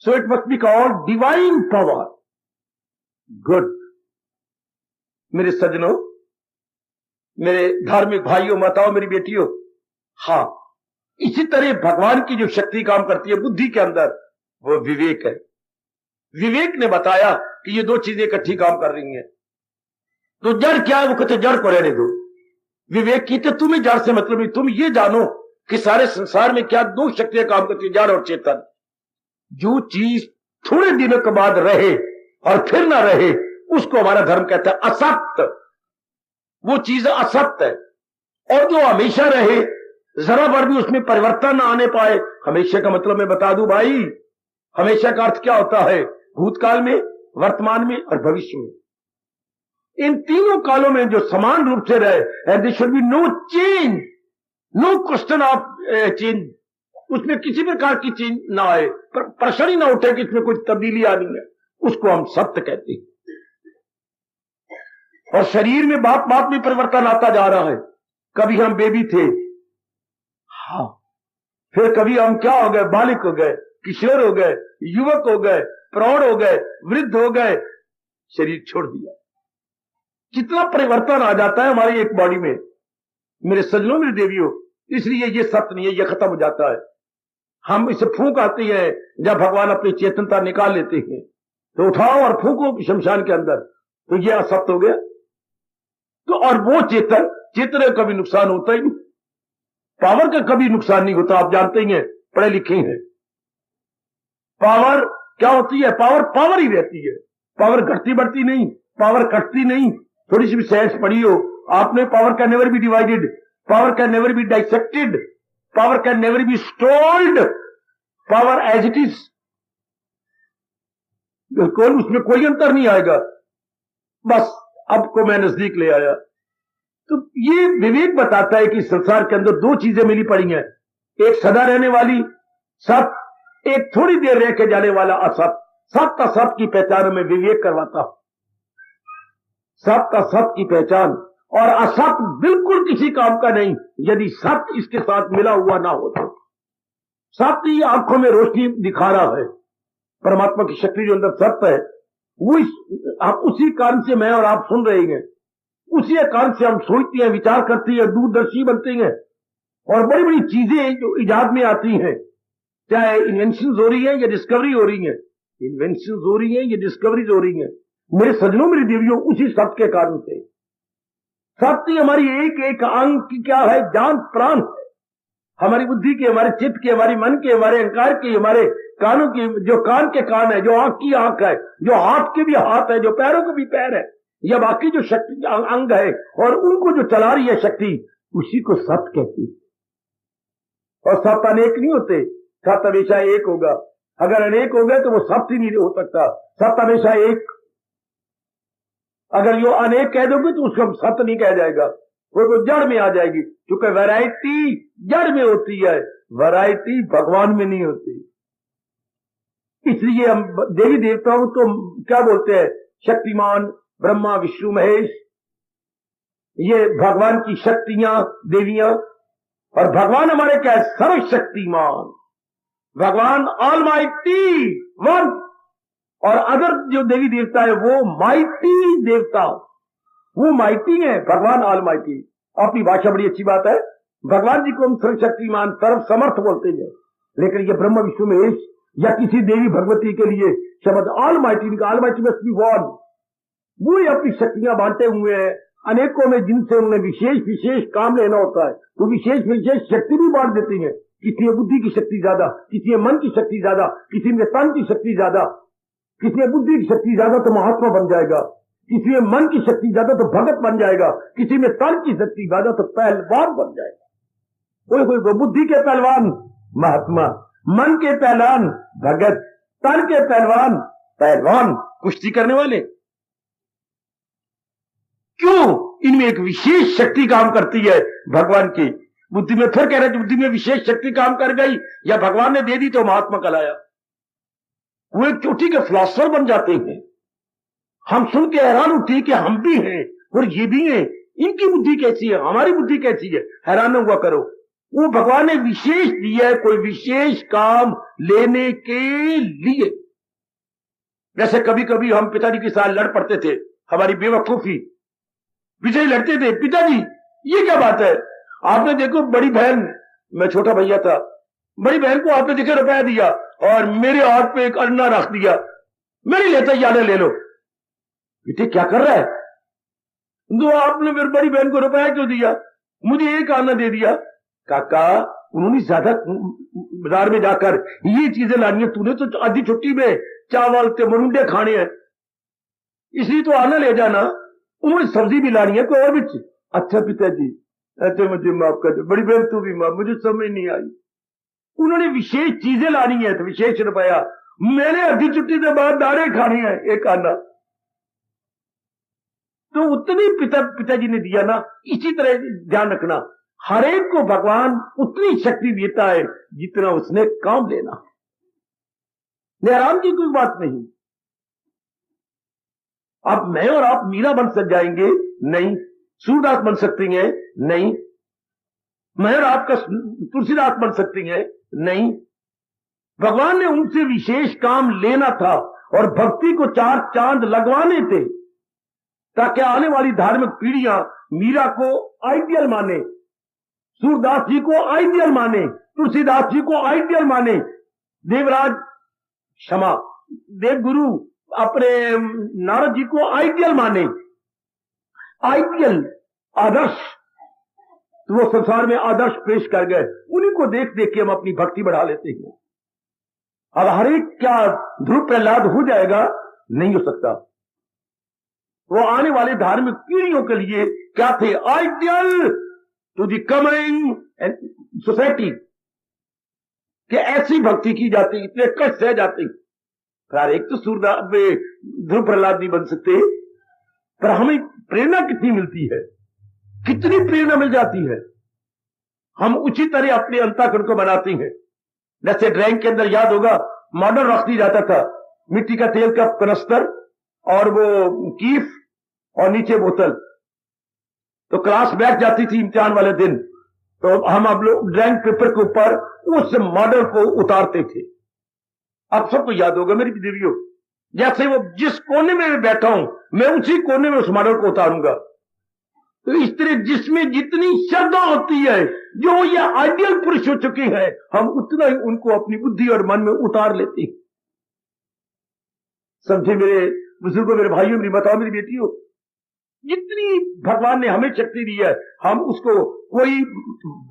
so it must be called divine power. Good मेरे सज्जनों, मेरे धार्मिक भाइयों, माताओं, मेरी बेटियों, हाँ, इसी तरह भगवान की जो शक्ति काम करती है बुद्धि के अंदर, वो विवेक है। विवेक ने बताया कि ये दो चीजें इकट्ठी काम कर रही हैं। तो जड़ क्या है? वो कहते जड़ को रहने दो। विवेक की तो तुम्हें जड़ से मतलब नहीं, तुम ये जानो कि सारे संसार में क्या दो शक्तियां काम करती है, जड़ और चेतन। जो चीज थोड़े दिनों के बाद रहे और फिर ना रहे, उसको हमारा धर्म कहता है असत्य। वो चीज असत्य है। और जो हमेशा रहे, जरा भर भी उसमें परिवर्तन ना आने पाए, हमेशा का मतलब मैं बता दूं भाई, हमेशा का अर्थ क्या होता है? भूतकाल में, वर्तमान में और भविष्य में। इन तीनों कालों में जो समान रूप से रहे, and there should be no change, no question of change, उसमें किसी प्रकार की चेंज ना आए, प्रश्न ही ना उठे कि इसमें कुछ तब्दीली आनी है, उसको हम सत्य कहते हैं। और शरीर में बात बात में परिवर्तन आता जा रहा है। कभी हम बेबी थे, हाँ, फिर कभी हम क्या हो गए? बालिक हो गए, किशोर हो गए, युवक हो गए, प्रौढ़ हो गए, वृद्ध हो गए, शरीर छोड़ दिया। कितना परिवर्तन आ जाता है हमारी एक बॉडी में मेरे सज्जनों मेरे देवियों। इसलिए ये सत्य नहीं है, ये खत्म हो जाता है। हम इसे फूंक आती है, जब भगवान अपनी चेतनता निकाल लेते हैं तो उठाओ और फूंको शमशान के अंदर, तो ये असत्य हो गया। तो और वो चेतन का कभी नुकसान होता ही नहीं, पावर का कभी नुकसान नहीं होता। आप जानते ही हैं, पढ़े लिखे हैं। पावर क्या होती है? पावर ही रहती है। पावर घटती बढ़ती नहीं, पावर कटती नहीं। थोड़ी सी भी साइंस पढ़ी हो आपने, power can never be divided, power can never be dissected, power can never be stoled, power as it is, बिल्कुल उसमें कोई अंतर नहीं आएगा। बस अब को मैं नजदीक ले आया। तो ये विवेक बताता है कि संसार के अंदर दो चीजें मिली पड़ी हैं, एक सदा रहने वाली सत्य, एक थोड़ी देर रह के जाने वाला असत। सत्य असत की पहचान में विवेक करवाता हूं, सत्य असत की पहचान। और असत बिल्कुल किसी काम का नहीं यदि सत्य इसके साथ मिला हुआ ना हो तो। सत्य ही आंखों में रोशनी दिखा रहा है, परमात्मा की शक्ति जो अंदर सत्य है वो उसी कारण से मैं और आप सुन रहे हैं, उसी कारण से हम सोचते हैं, विचार करते हैं, दूरदर्शी बनते हैं और बड़ी बड़ी चीजें जो इजाद में आती हैं, चाहे इन्वेंशन हो रही है या डिस्कवरी हो रही है, इन्वेंशन हो रही है या डिस्कवरीज हो रही है मेरे सज्जनों मेरी देवियों, उसी सत्य के कारण से। सत्य हमारी एक एक अंग की क्या है? जान प्राण है। हमारी बुद्धि की, हमारे चित्त की, हमारे मन के, हमारे अहंकार की, हमारे कानों की, जो कान के कान है, जो आंख की आंख है, जो हाथ के भी हाथ है, जो पैरों के भी पैर है, या बाकी जो शक्ति अंग है और उनको जो चला रही है शक्ति, उसी को सत्य कहती है। और सत्य अनेक नहीं होते, सत्य हमेशा एक होगा। अगर अनेक हो गए तो वो सत्य ही नहीं हो सकता, सत्य हमेशा एक। अगर यो अनेक कह दोगे तो उसको सत्य नहीं कहा जाएगा, वो तो जड़ में आ जाएगी। क्योंकि वैरायटी जड़ में होती है, वैरायटी भगवान में नहीं होती। इसलिए हम देवी देवताओं तो क्या बोलते हैं? शक्तिमान, ब्रह्मा, विष्णु, महेश, ये भगवान की शक्तियां, देवियां। और भगवान हमारे क्या है? सर्वशक्तिमान भगवान, ऑलमाइटी वन। और अदर जो देवी देवता है वो माइटी देवता, वो माइटी है, भगवान ऑलमाइटी। अपनी भाषा बड़ी अच्छी बात है, भगवान जी को हम सर्वशक्तिमान, सर्व समर्थ बोलते हैं। लेकिन ये ब्रह्मा, विष्णु, महेश या किसी देवी भगवती के लिए शब्द ऑलमाइटी का, ऑलमाइटी मस्ट बी वन। वो अपनी शक्तियां बांटे हुए हैं अनेकों में, जिनसे उन्हें विशेष विशेष काम लेना होता है तो विशेष विशेष शक्ति भी बांट देती है। किसी में बुद्धि की शक्ति ज्यादा, किसी में मन की शक्ति ज्यादा, किसी में तन की शक्ति ज्यादा, किसी में बुद्धि की शक्ति ज्यादा तो महात्मा बन जाएगा, किसी में मन की शक्ति ज्यादा तो भगत बन जाएगा, किसी में तन की शक्ति ज्यादा तो पहलवान बन जाएगा। कोई बुद्धि के पहलवान महात्मा, मन के पहलवान भगत, तन के पहलवान कुश्ती करने वाले। क्यों? इनमें एक विशेष शक्ति काम करती है भगवान की बुद्धि में। फिर कह रहे बुद्धि में विशेष शक्ति काम कर गई या भगवान ने दे दी तो महात्मा कहलाया। वो एक चोटी के फिलॉसफर बन जाते हैं। हम सुन के हैरान होते हैं कि हम भी हैं और ये भी हैं, इनकी बुद्धि कैसी है, हमारी बुद्धि कैसी है, हैरान हुआ करो। वो भगवान ने विशेष दिया है कोई विशेष काम लेने के लिए। जैसे कभी कभी हम पिताजी के साथ लड़ पड़ते थे, हमारी बेवकूफी, विजय लड़ते थे, पिताजी ये क्या बात है, आपने देखो बड़ी बहन, मैं छोटा भैया था, बड़ी बहन को आपने देखे रुपया दिया और मेरे हाथ पे एक अन्ना रख दिया, मैं नहीं लेता, याद ले लो। बेटे क्या कर रहा है, तो आपने मेरी बड़ी बहन को रुपया क्यों दिया, मुझे एक आना दे दिया। काका उन्होंने ज्यादा बाजार में जाकर ये चीजें लानी है, तूने तो आधी छुट्टी में चावल के मरुंडे खाने हैं, इसलिए तो आना ले जाना, उन्होंने सब्जी भी लानी है कोई और भी। अच्छा पिताजी, अच्छा मुझे माफ कर दो, बड़ी बहन तू भी माफ, मुझे समझ नहीं आई, उन्होंने विशेष चीजें लानी है तो विशेष रुपया, मैंने आधी छुट्टी से बाद दाने खानी है एक आना, तो उतनी पिताजी ने दिया ना। इसी तरह ध्यान रखना, हर एक को भगवान उतनी शक्ति देता है जितना उसने काम लेना। निराम की कोई बात नहीं, अब मैं और आप मीरा बन सक जाएंगे नहीं, सूरदास बन सकती हैं नहीं, मैं और आपका तुलसीदास बन सकती हैं नहीं। भगवान ने उनसे विशेष काम लेना था और भक्ति को 4 चांद लगवाने थे, ताकि आने वाली धार्मिक पीढ़ियां मीरा को आइडियल माने, सूरदास जी को आइडियल माने, तुलसीदास जी को आइडियल माने, देवराज क्षमा देवगुरु अपने नारद जी को आइडियल माने। आइडियल आदर्श, तो वो संसार में आदर्श पेश कर गए, उन्हीं को देख देख के हम अपनी भक्ति बढ़ा लेते हैं। अब हर एक क्या ध्रुव प्रहलाद हो जाएगा, नहीं हो सकता। वो आने वाले धार्मिक पीढ़ियों के लिए क्या थे, ideal to the coming society, कि ऐसी भक्ति की जाती, इतने कष्ट सह जाते। पर एक तो सूरदास में ध्रुव प्रहलाद नहीं बन सकते, पर हमें प्रेरणा कितनी मिलती है, कितनी प्रेरणा मिल जाती है, हम उसी तरह अपने अंतःकरण को बनाते हैं। जैसे ड्राइंग के अंदर याद होगा मॉडल रख दिया जाता था, मिट्टी का तेल का कनस्तर और वो कीफ और नीचे बोतल, तो क्लास बैठ जाती थी इम्तिहान वाले दिन, तो हम अब लोग ड्राइंग पेपर के ऊपर उस मॉडल को उतारते थे। अब सबको याद होगा मेरी वीडियो, जैसे वो जिस कोने में बैठा हूं मैं उसी कोने में उस मॉडल को उतारूंगा। तो इस तरह जिसमें जितनी श्रद्धा होती है, जो ये आइडियल पुरुष हो चुके हैं, हम उतना ही उनको अपनी बुद्धि और मन में उतार लेते हैं। समझे मेरे बुजुर्गों, मेरे भाइयों, मेरी बताओ मेरी बेटियों, जितनी भगवान ने हमें शक्ति दी है, हम उसको, कोई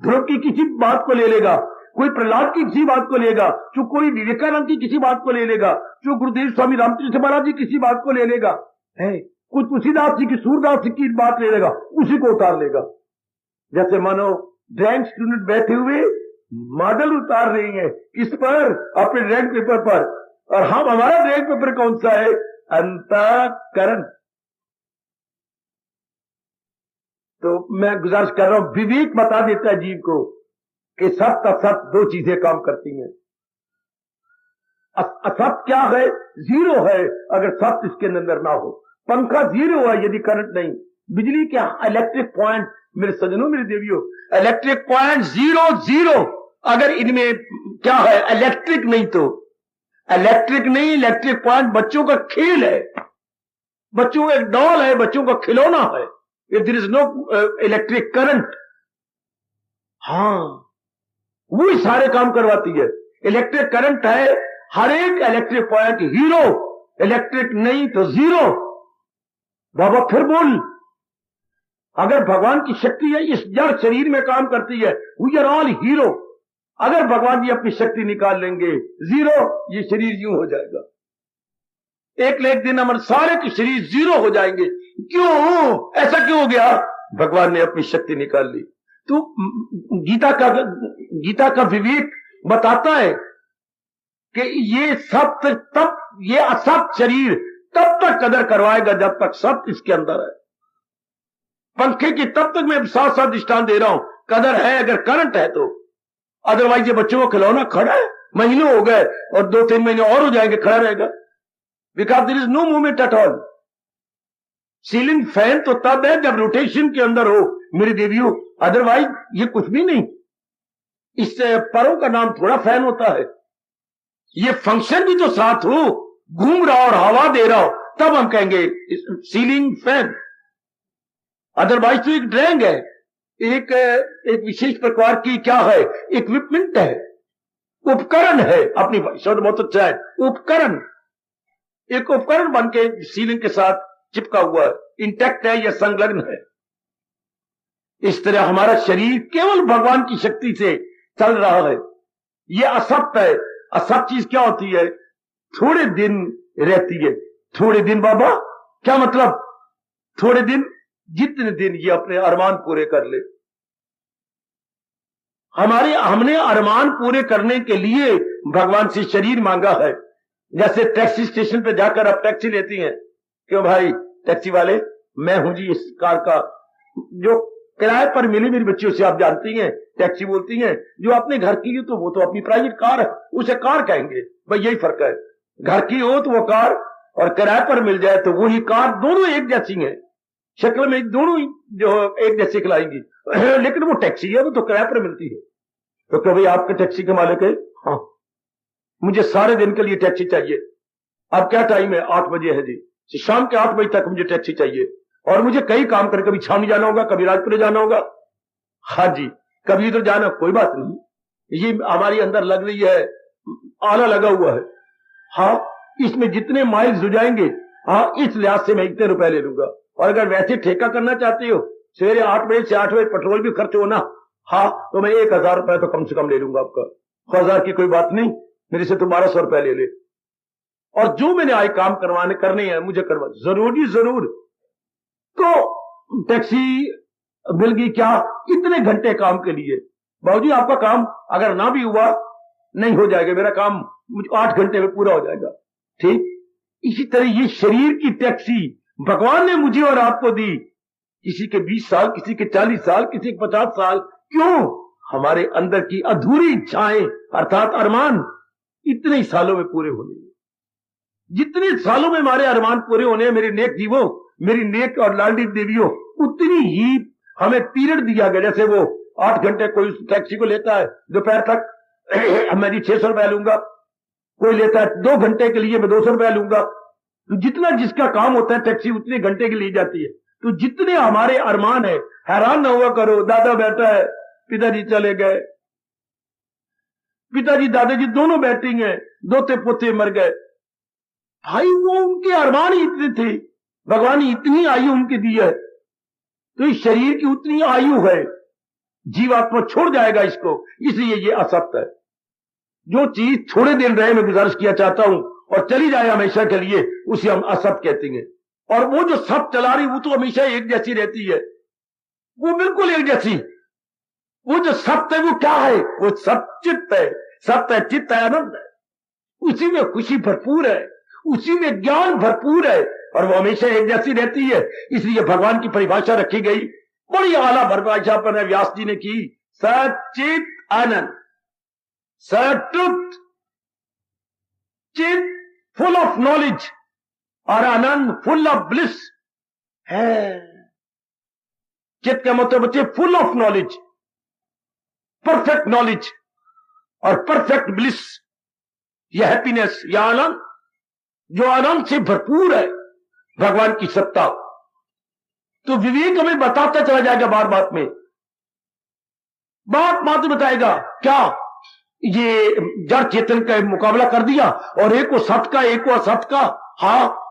ध्रुव की किसी बात को ले लेगा, कोई प्रहलाद की किसी बात को लेगा, जो कोई विवेकानंद की किसी बात को ले लेगा, जो गुरुदेव स्वामी रामकृष्ण महाराज जी किसी बात को ले लेगा, है कोई तुलसीदास जी की, सूरदास जी की बात ले लेगा, उसी को उतार लेगा। जैसे मानो ड्राइंग स्टूडेंट बैठे हुए मॉडल उतार रहे हैं, किस पर, अपने ड्राइंग पेपर पर, और हम, हमारा ड्राइंग पेपर कौन सा है, अंतःकरण। तो मैं गुजारिश कर रहा हूं, विवेक बता देता है जीव को कि सत्य असत्य 2 चीजें काम करती हैं। असत्य क्या है, 0 है अगर सत्य इसके अंदर ना हो। पंखा 0 है यदि करंट नहीं, बिजली क्या, इलेक्ट्रिक पॉइंट, मेरे सजनों मेरी देवियों, इलेक्ट्रिक पॉइंट 0 अगर इनमें क्या है, इलेक्ट्रिक नहीं, तो इलेक्ट्रिक नहीं, इलेक्ट्रिक पॉइंट बच्चों का खेल है, बच्चों का एक डॉल है, बच्चों का खिलौना है। If there is no electric current, हाँ वो ही सारे काम करवाती है। इलेक्ट्रिक करंट है, हर एक इलेक्ट्रिक पॉइंट हीरो, इलेक्ट्रिक नहीं तो 0। बाबा फिर बोल, अगर भगवान की शक्ति है इस जड़ शरीर में काम करती है, वी आर ऑल हीरो। अगर भगवान जी अपनी शक्ति निकाल लेंगे 0, ये शरीर यूं हो जाएगा, एक दिन हमारे सारे के शरीर 0 हो जाएंगे। क्यों, ऐसा क्यों हो गया, भगवान ने अपनी शक्ति निकाल ली। तो गीता का विवेक बताता है कि ये सत्य तब, ये असत्य शरीर तब तक कदर करवाएगा जब तक सत्य इसके अंदर है। पंखे की तब तक मैं साथ साथ दृष्टांत दे रहा हूं, कदर है अगर करंट है तो, अदरवाइज ये बच्चों को खिलौना खड़ा है, महीनों हो गए और 2-3 महीने और हो जाएंगे, खड़ा रहेगा, because there is no movement at all. Ceiling fan तो तब है जब रोटेशन के अंदर हो मेरी देवियों, अदरवाइज ये कुछ भी नहीं। इस परों का नाम थोड़ा फैन होता है। ये फंक्शन भी तो साथ हो, घूम रहा हो और हवा दे रहा हो, तब हम कहेंगे सीलिंग फैन। अदरवाइज तो एक ड्रैंग है, एक विशेष प्रकार की क्या है, इक्विपमेंट है, उपकरण है। अपनी शब्द बहुत अच्छा है, उपकरण। एक उपकरण बन के सीलिंग के साथ चिपका हुआ है, इंटैक्ट है या संलग्न है। इस तरह हमारा शरीर केवल भगवान की शक्ति से चल रहा है। ये असत्य है। असत्य चीज क्या होती है? थोड़े दिन रहती है। थोड़े दिन बाबा क्या मतलब? थोड़े दिन, जितने दिन ये अपने अरमान पूरे कर ले। हमने अरमान पूरे करने के लिए भगवान से शरीर मांगा है। जैसे टैक्सी स्टेशन पे जाकर आप टैक्सी लेती हैं, क्यों भाई टैक्सी वाले, मैं हूं जी इस कार का, जो किराए पर मिली मेरी बच्चियों से आप जानती हैं, टैक्सी बोलती हैं। जो अपने घर की हो तो वो तो अपनी प्राइवेट कार है, उसे कार कहेंगे। भाई यही फर्क है, घर की हो तो वो कार, और किराए पर मिल जाए तो वही कार। दोनों एक जैसी हैं, शक्ल में दोनों जो एक जैसे खिलाएंगी, लेकिन वो टैक्सी है, वो तो किराए पर मिलती है। तो क्या भाई आपके टैक्सी के मालिक है? हाँ, मुझे सारे दिन के लिए टैक्सी चाहिए। अब क्या टाइम है? 8 बजे है जी, शाम के 8 बजे तक मुझे टैक्सी चाहिए। और मुझे कई काम कर, कभी छावनी जाना होगा, कभी राजपुर जाना होगा, हाँ जी, कभी इधर जाना, कोई बात नहीं। ये हमारी अंदर लग रही है, आला लगा हुआ है। हाँ, इसमें जितने माइल्स हो जाएंगे, हाँ, इस लिहाज से मैं इतने रुपए ले लूंगा। और अगर वैसे ठेका करना चाहते हो, सवेरे 8 बजे से 8 बजे पेट्रोल भी खर्च हो ना, हाँ, तो मैं 1000 रुपए तो कम से कम ले लूंगा आपका। 1000 की कोई बात नहीं, मेरे से तो 1200 रुपए ले ले। और जो मैंने आए काम करने हैं मुझे करवा, जरूर। तो टैक्सी मिल गई क्या? इतने घंटे काम के लिए। बाबूजी आपका काम अगर ना भी हुआ, नहीं हो जाएगा, मेरा काम 8 घंटे में पूरा हो जाएगा। ठीक इसी तरह ये शरीर की टैक्सी भगवान ने मुझे और आपको दी। किसी के 20 साल, किसी के 40 साल, किसी के 50 साल। क्यों? हमारे अंदर की अधूरी इच्छाएं अर्थात अरमान इतने सालों में पूरे होने। जितने सालों में हमारे अरमान पूरे होने, मेरे नेक जीवों, मेरी नेक और लाडली देवियों, उतनी ही हमें पीरियड दिया गया। जैसे वो 8 घंटे कोई टैक्सी को लेता है दोपहर तक, मैं जी 600 रुपया लूंगा। कोई लेता है 2 घंटे के लिए, मैं 200 रुपया लूंगा। तो जितना जिसका काम होता है टैक्सी उतने घंटे की ली जाती है। तो जितने हमारे अरमान है, हैरान ना हुआ करो। दादा बैठा है, पिताजी चले गए, पिताजी दादाजी दोनों बैठे हैं, दोते पोते मर गए। भाई वो उनके अरमान ही इतने थे, भगवान ने इतनी आयु उनकी दी है। तो इस शरीर की उतनी आयु है, जीवात्मा छोड़ जाएगा इसको, इसलिए ये असत्य है। जो चीज थोड़े दिन रहे, मैं गुजारिश किया चाहता हूं, और चली जाए हमेशा के लिए, उसे हम असत्य कहते हैं। और वो जो सब चला रही, वो तो हमेशा एक जैसी रहती है, वो बिल्कुल एक जैसी। वो जो सत्य है वो क्या है? वो सचित है, सत्य चित्त है, आनंद है। उसी में खुशी भरपूर है, उसी में ज्ञान भरपूर है, और वो हमेशा एक जैसी रहती है। इसलिए भगवान की परिभाषा रखी गई, बड़ी आला परिभाषा पर व्यास जी ने की। सचित आनंद, सतुत चित फुल ऑफ नॉलेज, और आनंद फुल ऑफ ब्लिस है। चित्त का मतलब बच्चे full of knowledge, perfect knowledge और परफेक्ट ब्लिस, यह हैप्पीनेस, यह आनंद जो आनंद से भरपूर है, भगवान की सत्ता। तो विवेक हमें बताता चला जाएगा, बार बात में बात बताएगा। क्या ये जड़ चेतन का मुकाबला कर दिया, और एक को सत्य का, एक को असत्य का। हाँ,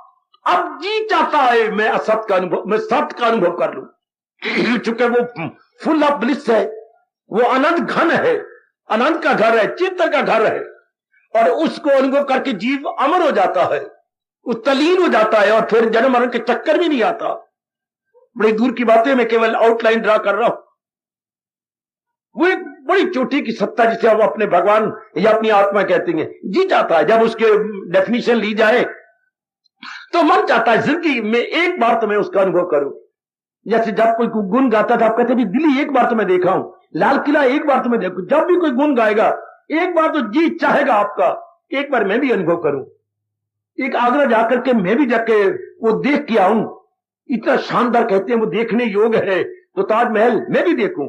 अब जी चाहता है मैं असत्य का अनुभव, मैं सत्य का अनुभव कर लूं, चूंकि वो फुल ऑफ ब्लिस है, वो अनंत घन है, अनंत का घर है, चित्त का घर है। और उसको अनुभव करके जीव अमर हो जाता है, वो तलीन हो जाता है, और फिर जन्म मरण के चक्कर भी नहीं आता। बड़ी दूर की बातें मैं केवल आउटलाइन ड्रा कर रहा हूं। वो एक बड़ी चोटी की सत्ता जिसे हम अपने भगवान या अपनी आत्मा कहते हैं, जी चाहता है। जब उसके डेफिनेशन ली जाए तो मन चाहता है जिंदगी में एक बार तो मैं उसका अनुभव करूं। जैसे जब कोई गुण गाता था, आप कहते भी दिल्ली एक बार तो मैं देखा हूं, लाल किला एक बार तो मैं देखूं। जब भी कोई गुण गाएगा, एक बार तो जी चाहेगा आपका, एक बार मैं भी अनुभव करूं, एक आगरा जाकर के मैं भी जाके वो देख के आऊं। इतना शानदार कहते हैं वो देखने योग्य है, तो ताजमहल मैं भी देखूं।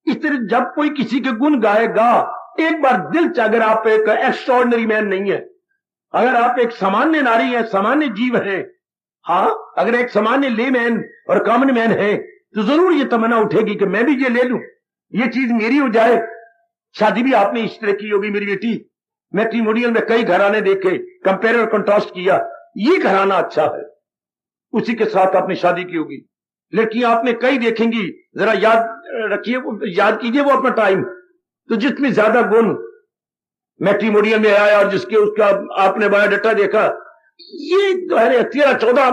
इस तरह जब कोई किसी के गुण गाएगा, एक बार दिल च अगर आप एक एक्स्ट्रॉर्डिनरी मैन नहीं है, अगर आप एक सामान्य नारी है, सामान्य जीव है, हाँ, अगर एक सामान्य लेमैन और कॉमन मैन है, तो जरूर ये तमन्ना उठेगी कि मैं भी ये ले लूं, ये चीज मेरी हो जाए। शादी भी आपने इस तरह की होगी मेरी बेटी, मैट्रिमोनियल में कई घराने देखे, कंपेयर और कंट्रास्ट किया, ये घराना अच्छा है, उसी के साथ आपने शादी की होगी। लड़कियां आपने कई देखेंगी, जरा याद रखिए, याद कीजिए वो अपना टाइम, तो जिसमें ज्यादा गुण मैट्रिमोनियल में आया और जिसके उसका आपने बायोडाटा देखा, ये 13-14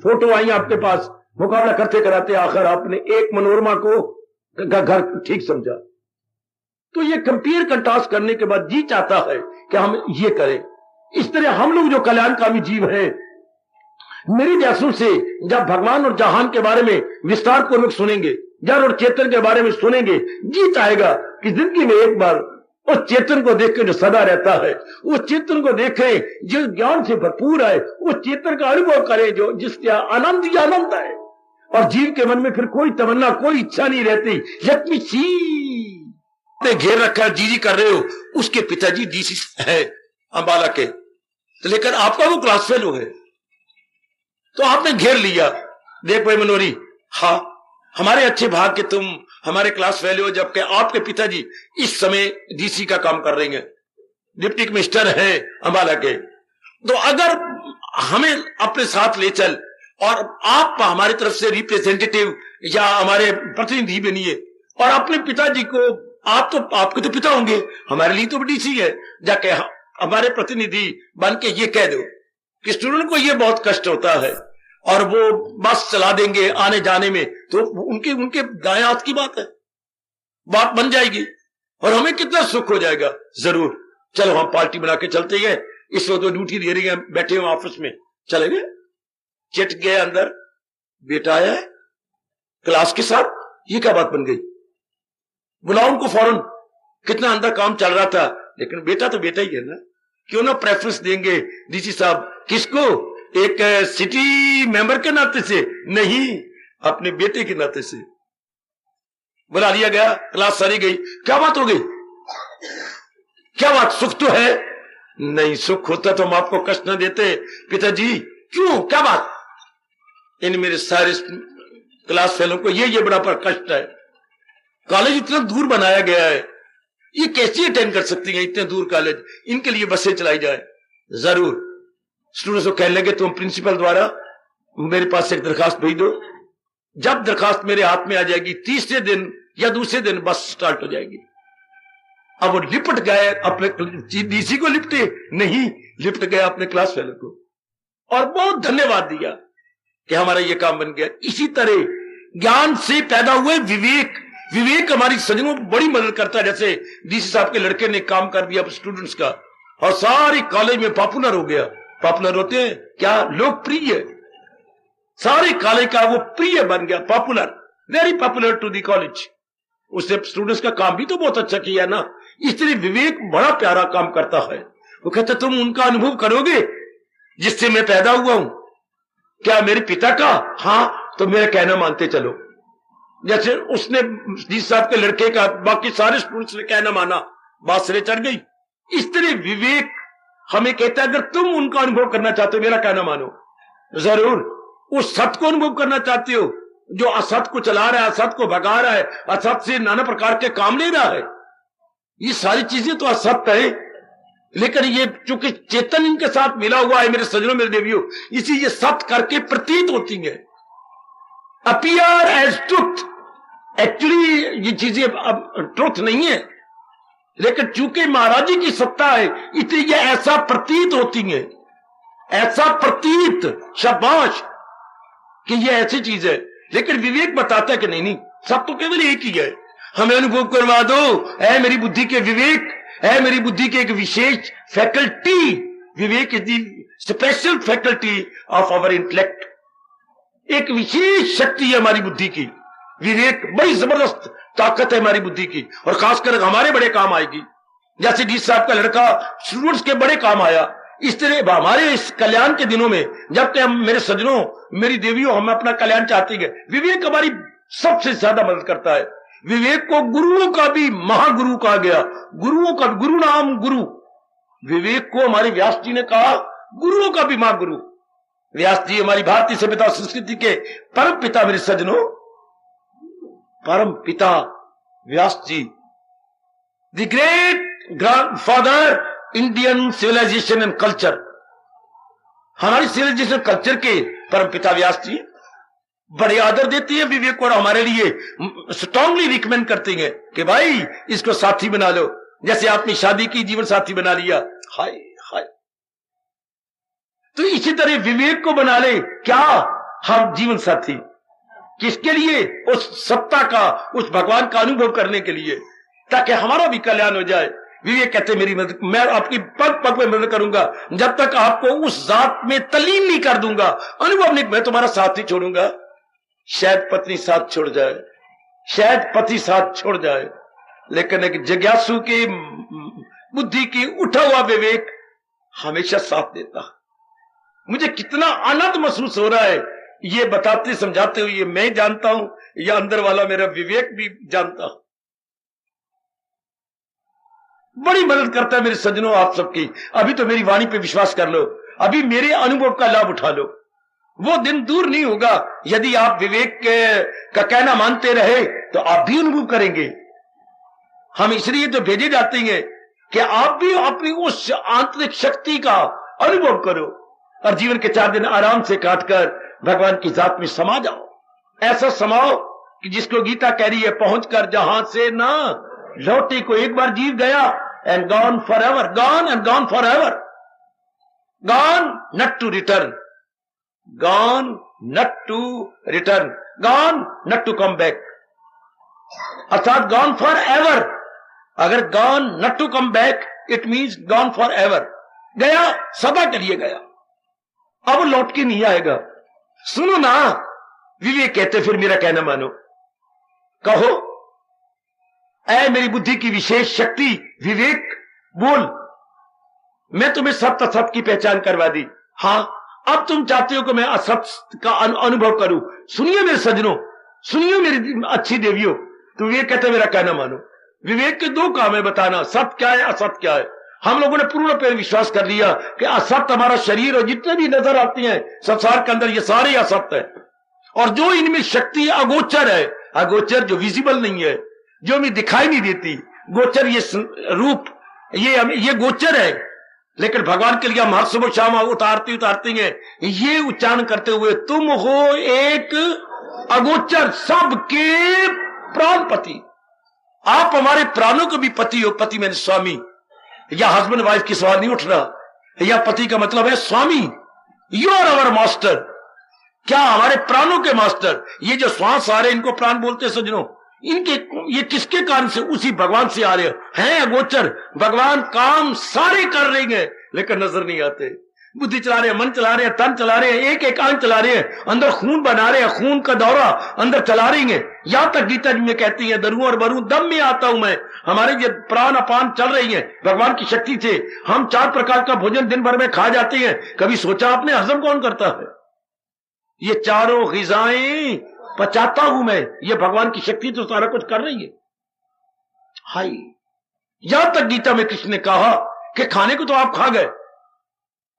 फोटो आई आपके पास, मुकाबला करते कराते आखिर आपने एक मनोरमा को घर ठीक समझा। तो ये कंपेयर कंट्रास्ट करने के बाद जी चाहता है कि हम ये करें। इस तरह हम लोग जो कल्याणकामी जीव हैं, मेरी जैसों से जब भगवान और जहान के बारे में विस्तार पूर्वक सुनेंगे, जड़ और चेतन के बारे में सुनेंगे, जी चाहेगा कि जिंदगी में एक बार उस चेतन को देख के जो सदा रहता है, उस चेतन को देखें जो ज्ञान से भरपूर है, उस चेतन का अनुभव करें जो जिसका आनंद ही आनंद है, और जीव के मन में फिर कोई तमन्ना, कोई इच्छा नहीं रहती। लेट मी सी, घेर रखा जी कर रहे हो, उसके पिताजी डीसी है अंबाला के, तो लेकर आपका वो क्लास फेलो है, तो आपने घेर लिया, देख भाई मनोरी, हाँ हमारे अच्छे भाग के तुम हमारे क्लास फेलो हो, जबकि आपके पिताजी इस समय डीसी का काम कर रहे हैं, डिप्टी कमिश्नर है अंबाला के। तो अगर हमें अपने साथ ले चल और आप हमारी तरफ से रिप्रेजेंटेटिव या हमारे प्रतिनिधि बनिए, और अपने पिताजी को, आप तो आपके तो पिता होंगे, हमारे लिए तो डीसी है, जाके हमारे प्रतिनिधि बन के ये कह दो कि स्टूडेंट को ये बहुत कष्ट होता है और वो बस चला देंगे आने जाने में, तो उनके दाएं हाथ की बात है, बात बन जाएगी और हमें कितना सुख हो जाएगा। जरूर चलो हम पार्टी बना के चलते हैं, इस वक्त तो ड्यूटी दे रही है, बैठे हुए ऑफिस में, चले गए, चिट गए अंदर, बेटा आया है क्लास के साथ, ये क्या बात बन गई, बुलाओ उनको फौरन, कितना अंदर काम चल रहा था, लेकिन बेटा तो बेटा ही है ना, क्यों ना प्रेफरेंस देंगे डीसी साहब, किसको, एक सिटी मेंबर के नाते से नहीं, अपने बेटे के नाते से बुला लिया गया, क्लास सारी गई। क्या बात हो गई, क्या बात, सुख तो है, नहीं सुख होता तो हम आपको कष्ट न देते पिताजी, क्यों, क्या बात, इन मेरे सारे क्लास फेलों को ये बड़ा पर कष्ट है, कॉलेज इतना दूर बनाया गया है, ये कैसे अटेंड कर सकती हैं इतने दूर कॉलेज, इनके लिए बसें चलाई जाए। जरूर स्टूडेंट्स को कहने लगे तुम प्रिंसिपल द्वारा मेरे पास एक दरखास्त भेज दो, जब दरखास्त मेरे हाथ में आ जाएगी तीसरे दिन या दूसरे दिन बस स्टार्ट हो जाएगी। अब वो लिपट गए अपने डीसी को, लिपटे नहीं, लिपट गए अपने क्लास फेलो को, और बहुत धन्यवाद दिया कि हमारा ये काम बन गया। इसी तरह ज्ञान से पैदा हुए विवेक हमारी सजनों को बड़ी मदद करता है। जैसे डीसी साहब के लड़के ने काम कर दिया स्टूडेंट्स का, और सारी कॉलेज में पॉपुलर हो गया, पॉपुलर होते हैं क्या, लोकप्रिय, सारे कॉलेज का वो प्रिय बन गया, popular, very popular to the college. उससे स्टूडेंट्स का काम भी तो बहुत अच्छा किया ना। इस तरह विवेक बड़ा प्यारा काम करता है। वो कहता तुम उनका अनुभव करोगे जिससे मैं पैदा हुआ हूं, क्या मेरे पिता का, हाँ तो मेरा कहना मानते चलो। जैसे उसने डीसी साहब के लड़के का बाकी सारे स्टूडेंट्स ने कहना माना, बात सिरे चढ़ गई। इस तरह विवेक हमें कहता है अगर तुम उनका अनुभव करना चाहते हो मेरा कहना मानो, जरूर उस सत्य को अनुभव करना चाहते हो जो असत को चला रहा है, असत को भगा रहा है, असत से नाना प्रकार के काम ले रहा है, ये सारी चीजें तो असत्य है, लेकिन ये चूंकि चेतन इनके साथ मिला हुआ है मेरे सजनों मेरे देवियों, इसी ये सत्य करके प्रतीत होती है, अपीयर एज ट्रुथ। एक्चुअली ये चीजें अब ट्रुथ नहीं है, लेकिन चूंकि महाराज जी की सत्ता है इसलिए ये ऐसा प्रतीत होती है, ऐसा प्रतीत, शाबाश कि ये ऐसी चीज है। लेकिन विवेक बताता है कि नहीं सब तो केवल एक ही है, हमें अनुभव करवा दो। है मेरी बुद्धि के विवेक, है मेरी बुद्धि की एक विशेष फैकल्टी, विवेक is the special faculty of our intellect, एक विशेष शक्ति है हमारी बुद्धि की। विवेक बड़ी जबरदस्त ताकत है हमारी बुद्धि की, और खासकर हमारे बड़े काम आएगी। जैसे डीसी साहब का लड़का स्टूडेंट्स के बड़े काम आया, इस तरह हमारे इस कल्याण के दिनों में जब तक हम, मेरे सज्जनों, मेरी देवियों, हम अपना कल्याण चाहते हैं, विवेक हमारी सबसे ज्यादा मदद करता है। विवेक को गुरुओं का भी महागुरु कहा गया, गुरुओं का गुरु नाम गुरु। विवेक को हमारे व्यास जी ने कहा गुरुओं का भी महागुरु। व्यास जी हमारी भारतीय सभ्यता संस्कृति के परम पिता, मेरे सज्जनों, परम पिता Vyas ji, the great grandfather Indian civilisation and culture. हमारी सिविलाइजेशन कल्चर के परम पिता व्यास जी बड़े आदर देते हैं विवेक को, और हमारे लिए स्ट्रांगली रिकमेंड करते हैं कि भाई इसको साथी बना लो, जैसे आपने शादी की जीवन साथी बना लिया। हाय हाय, तो इसी तरह विवेक को बना ले क्या हम जीवन साथी, किसके लिए? उस सत्ता का, उस भगवान का अनुभव करने के लिए, ताकि हमारा भी कल्याण हो जाए। विवेक कहते मेरी मदद, मैं आपकी पग पग में मदद करूंगा जब तक आपको उस जात में तलीन नहीं कर दूंगा, अनुभव नहीं, मैं तुम्हारा साथ ही छोड़ूंगा। शायद पत्नी साथ छोड़ जाए, शायद पति साथ छोड़ जाए, लेकिन एक जिज्ञासु की बुद्धि की उठा हुआ विवेक हमेशा साथ देता। मुझे कितना आनंद महसूस हो रहा है ये बताते समझाते हुए, मैं जानता हूं या अंदर वाला मेरा विवेक भी जानता। बड़ी मदद करता है मेरे सज्जनों आप सबकी। अभी तो मेरी वाणी पे विश्वास कर लो, अभी मेरे अनुभव का लाभ उठा लो। वो दिन दूर नहीं होगा, यदि आप विवेक का कहना मानते रहे तो आप भी अनुभव करेंगे। हम इसलिए तो भेजे जाते हैं कि आप भी अपनी उस आंतरिक शक्ति का अनुभव करो और जीवन के 4 दिन आराम से काटकर भगवान की जात में समा जाओ। ऐसा समाओ कि जिसको गीता कह रही है, पहुंचकर जहां से ना लौटे को एक बार जीव गया and gone for ever, gone and gone for ever, gone not to return, gone not to return, gone not to come back, अर्थात gone forever। अगर gone not to come back it means gone forever, गया सदा के लिए गया, अब लौट के नहीं आएगा। सुनो ना, विवेक कहते फिर मेरा कहना मानो, कहो ऐ मेरी बुद्धि की विशेष शक्ति विवेक, बोल, मैं तुम्हें सत्य असत की पहचान करवा दी। हां, अब तुम चाहते हो कि मैं असत्य का अनुभव करूं। सुनिए मेरे सज्जनों, सुनिए मेरी अच्छी देवियों, तो विवेक कहते मेरा कहना मानो। विवेक के 2 काम है बताना, सत्य क्या है, असत्य क्या है। हम लोगों ने पूर्ण पे विश्वास कर लिया कि असत्य हमारा शरीर और जितने भी नजर आते हैं संसार के अंदर, ये सारे असत्य है, और जो इनमें शक्ति अगोचर है, अगोचर जो विजिबल नहीं है, जो हमें दिखाई नहीं देती, गोचर ये रूप, ये गोचर है, लेकिन भगवान के लिए हम हर सुबह शाम उतारते उतारते हैं ये उच्चारण करते हुए, तुम हो एक अगोचर सबके प्राणपति। आप हमारे प्राणों के भी पति हो। पति मैंने स्वामी, या हस्बैंड वाइफ की सवाल नहीं उठ रहा, या पति का मतलब है स्वामी, यू आर अवर मास्टर। क्या हमारे प्राणों के मास्टर? ये जो श्वास आ रहे इनको प्राण बोलते सज्जनों, इनके ये किसके कारण से? उसी भगवान से आ रहे हैं अगोचर। भगवान काम सारे कर रहे हैं लेकिन नजर नहीं आते। बुद्धि चला रहे हैं, मन चला रहे हैं, तन चला रहे हैं, एक एक अंग चला रहे हैं, अंदर खून बना रहे हैं, खून का दौरा अंदर चला रही है। यहां तक गीता जी में कहती है, दरू और बरू दम में आता हूं मैं। हमारे ये प्राण अपान चल रही है भगवान की शक्ति से। हम 4 प्रकार का भोजन दिन भर में खा जाते हैं, कभी सोचा आपने हजम कौन करता है? ये चारों ग़िज़ाएं पचाता हूं मैं, ये भगवान की शक्ति तो सारा कुछ कर रही है। हाय, यहां तक गीता में कृष्ण ने कहा कि खाने को तो आप खा गए,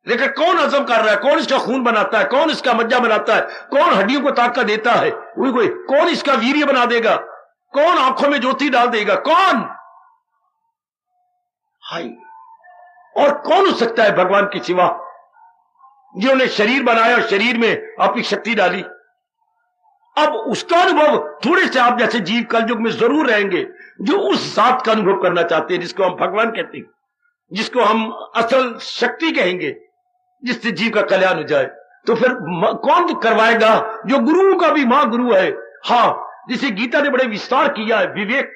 लेकिन कौन हजम कर रहा है? कौन इसका खून बनाता है? कौन इसका मज्जा बनाता है? कौन हड्डियों को ताकत देता है? कोई कौन इसका वीर्य बना देगा? कौन आंखों में ज्योति डाल देगा? कौन? हाय, और कौन हो सकता है भगवान के सिवा, जिन्होंने शरीर बनाया और शरीर में अपनी शक्ति डाली? अब उसका अनुभव थोड़े से आप जैसे जीव कलयुग में जरूर रहेंगे जो उस जात का अनुभव करना चाहते हैं जिसको हम भगवान कहते हैं, जिसको हम असल शक्ति कहेंगे, जिससे जीव का कल्याण हो जाए। तो फिर कौन करवाएगा? जो गुरुओं का भी महागुरु है। हाँ, जिसे गीता ने बड़े विस्तार किया है, विवेक।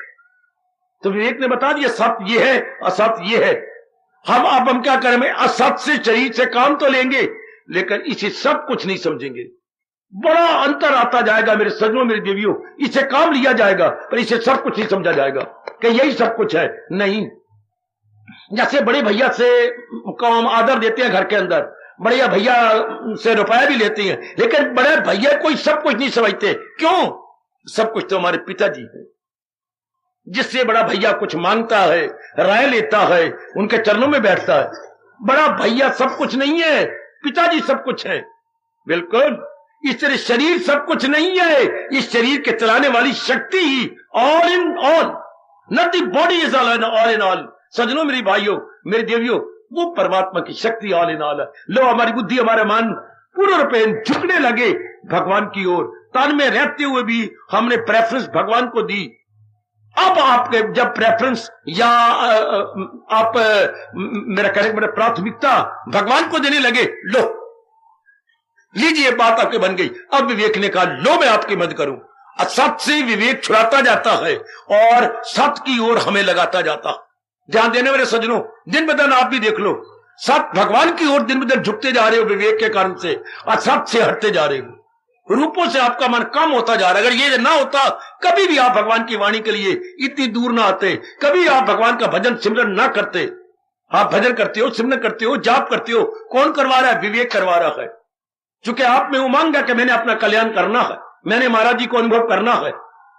तो विवेक ने बता दिया सत्य ये है, असत्य ये है। हम क्या करें? असत्य से शरीर से काम तो लेंगे लेकिन इसे सब कुछ नहीं समझेंगे। बड़ा अंतर आता जाएगा मेरे सज्जनों, मेरी देवियों। इसे काम लिया जाएगा पर इसे सब कुछ नहीं समझा जाएगा कि यही सब कुछ है। नहीं, जैसे बड़े भैया से को हम आदर देते हैं घर के अंदर, बड़े भैया से रुपया भी लेते हैं, लेकिन बड़े भैया कोई सब कुछ नहीं समझते। क्यों? सब कुछ तो हमारे पिताजी है। जिससे बड़ा भैया कुछ मांगता है, राय लेता है, उनके चरणों में बैठता है। बड़ा भैया सब कुछ नहीं है, पिताजी सब कुछ है। बिल्कुल इस तरह शरीर सब कुछ नहीं है, इस शरीर के चलाने वाली शक्ति ही all in all, not the body is all in all. सजनों, मेरी भाइयों, मेरे देवियों, वो परमात्मा की शक्ति ऑल इन ऑल है। लो हमारी बुद्धि, हमारा मन पूर्ण रूपेण झुकने लगे भगवान की ओर। तन में रहते हुए भी हमने प्रेफरेंस भगवान को दी। अब आपके जब प्रेफरेंस या आप मेरा कहने मेरा प्राथमिकता भगवान को देने लगे, लो लीजिए बात आपके बन गई। अब विवेक ने कहा, लो मैं आपकी मदद करूं। असत से विवेक छुड़ाता जाता है और सत की ओर हमें लगाता जाता। ध्यान देने वाले सज्जनों, दिन ब दिन आप भी देख लो, सत भगवान की ओर दिन ब दिन झुकते जा रहे हो विवेक के कारण से, असत से हटते जा रहे हो। रूपों से आपका मन कम होता जा रहा है। अगर ये ना होता, कभी भी आप भगवान की वाणी के लिए इतनी दूर ना आते, कभी आप भगवान का भजन सिमरन ना करते। आप भजन करते हो, सिमरन करते हो, जाप करते हो, कौन करवा रहा है? विवेक करवा रहा है। चूंकि आप में उमंग है कि मैंने अपना कल्याण करना है, मैंने महाराज जी को अनुभव करना है,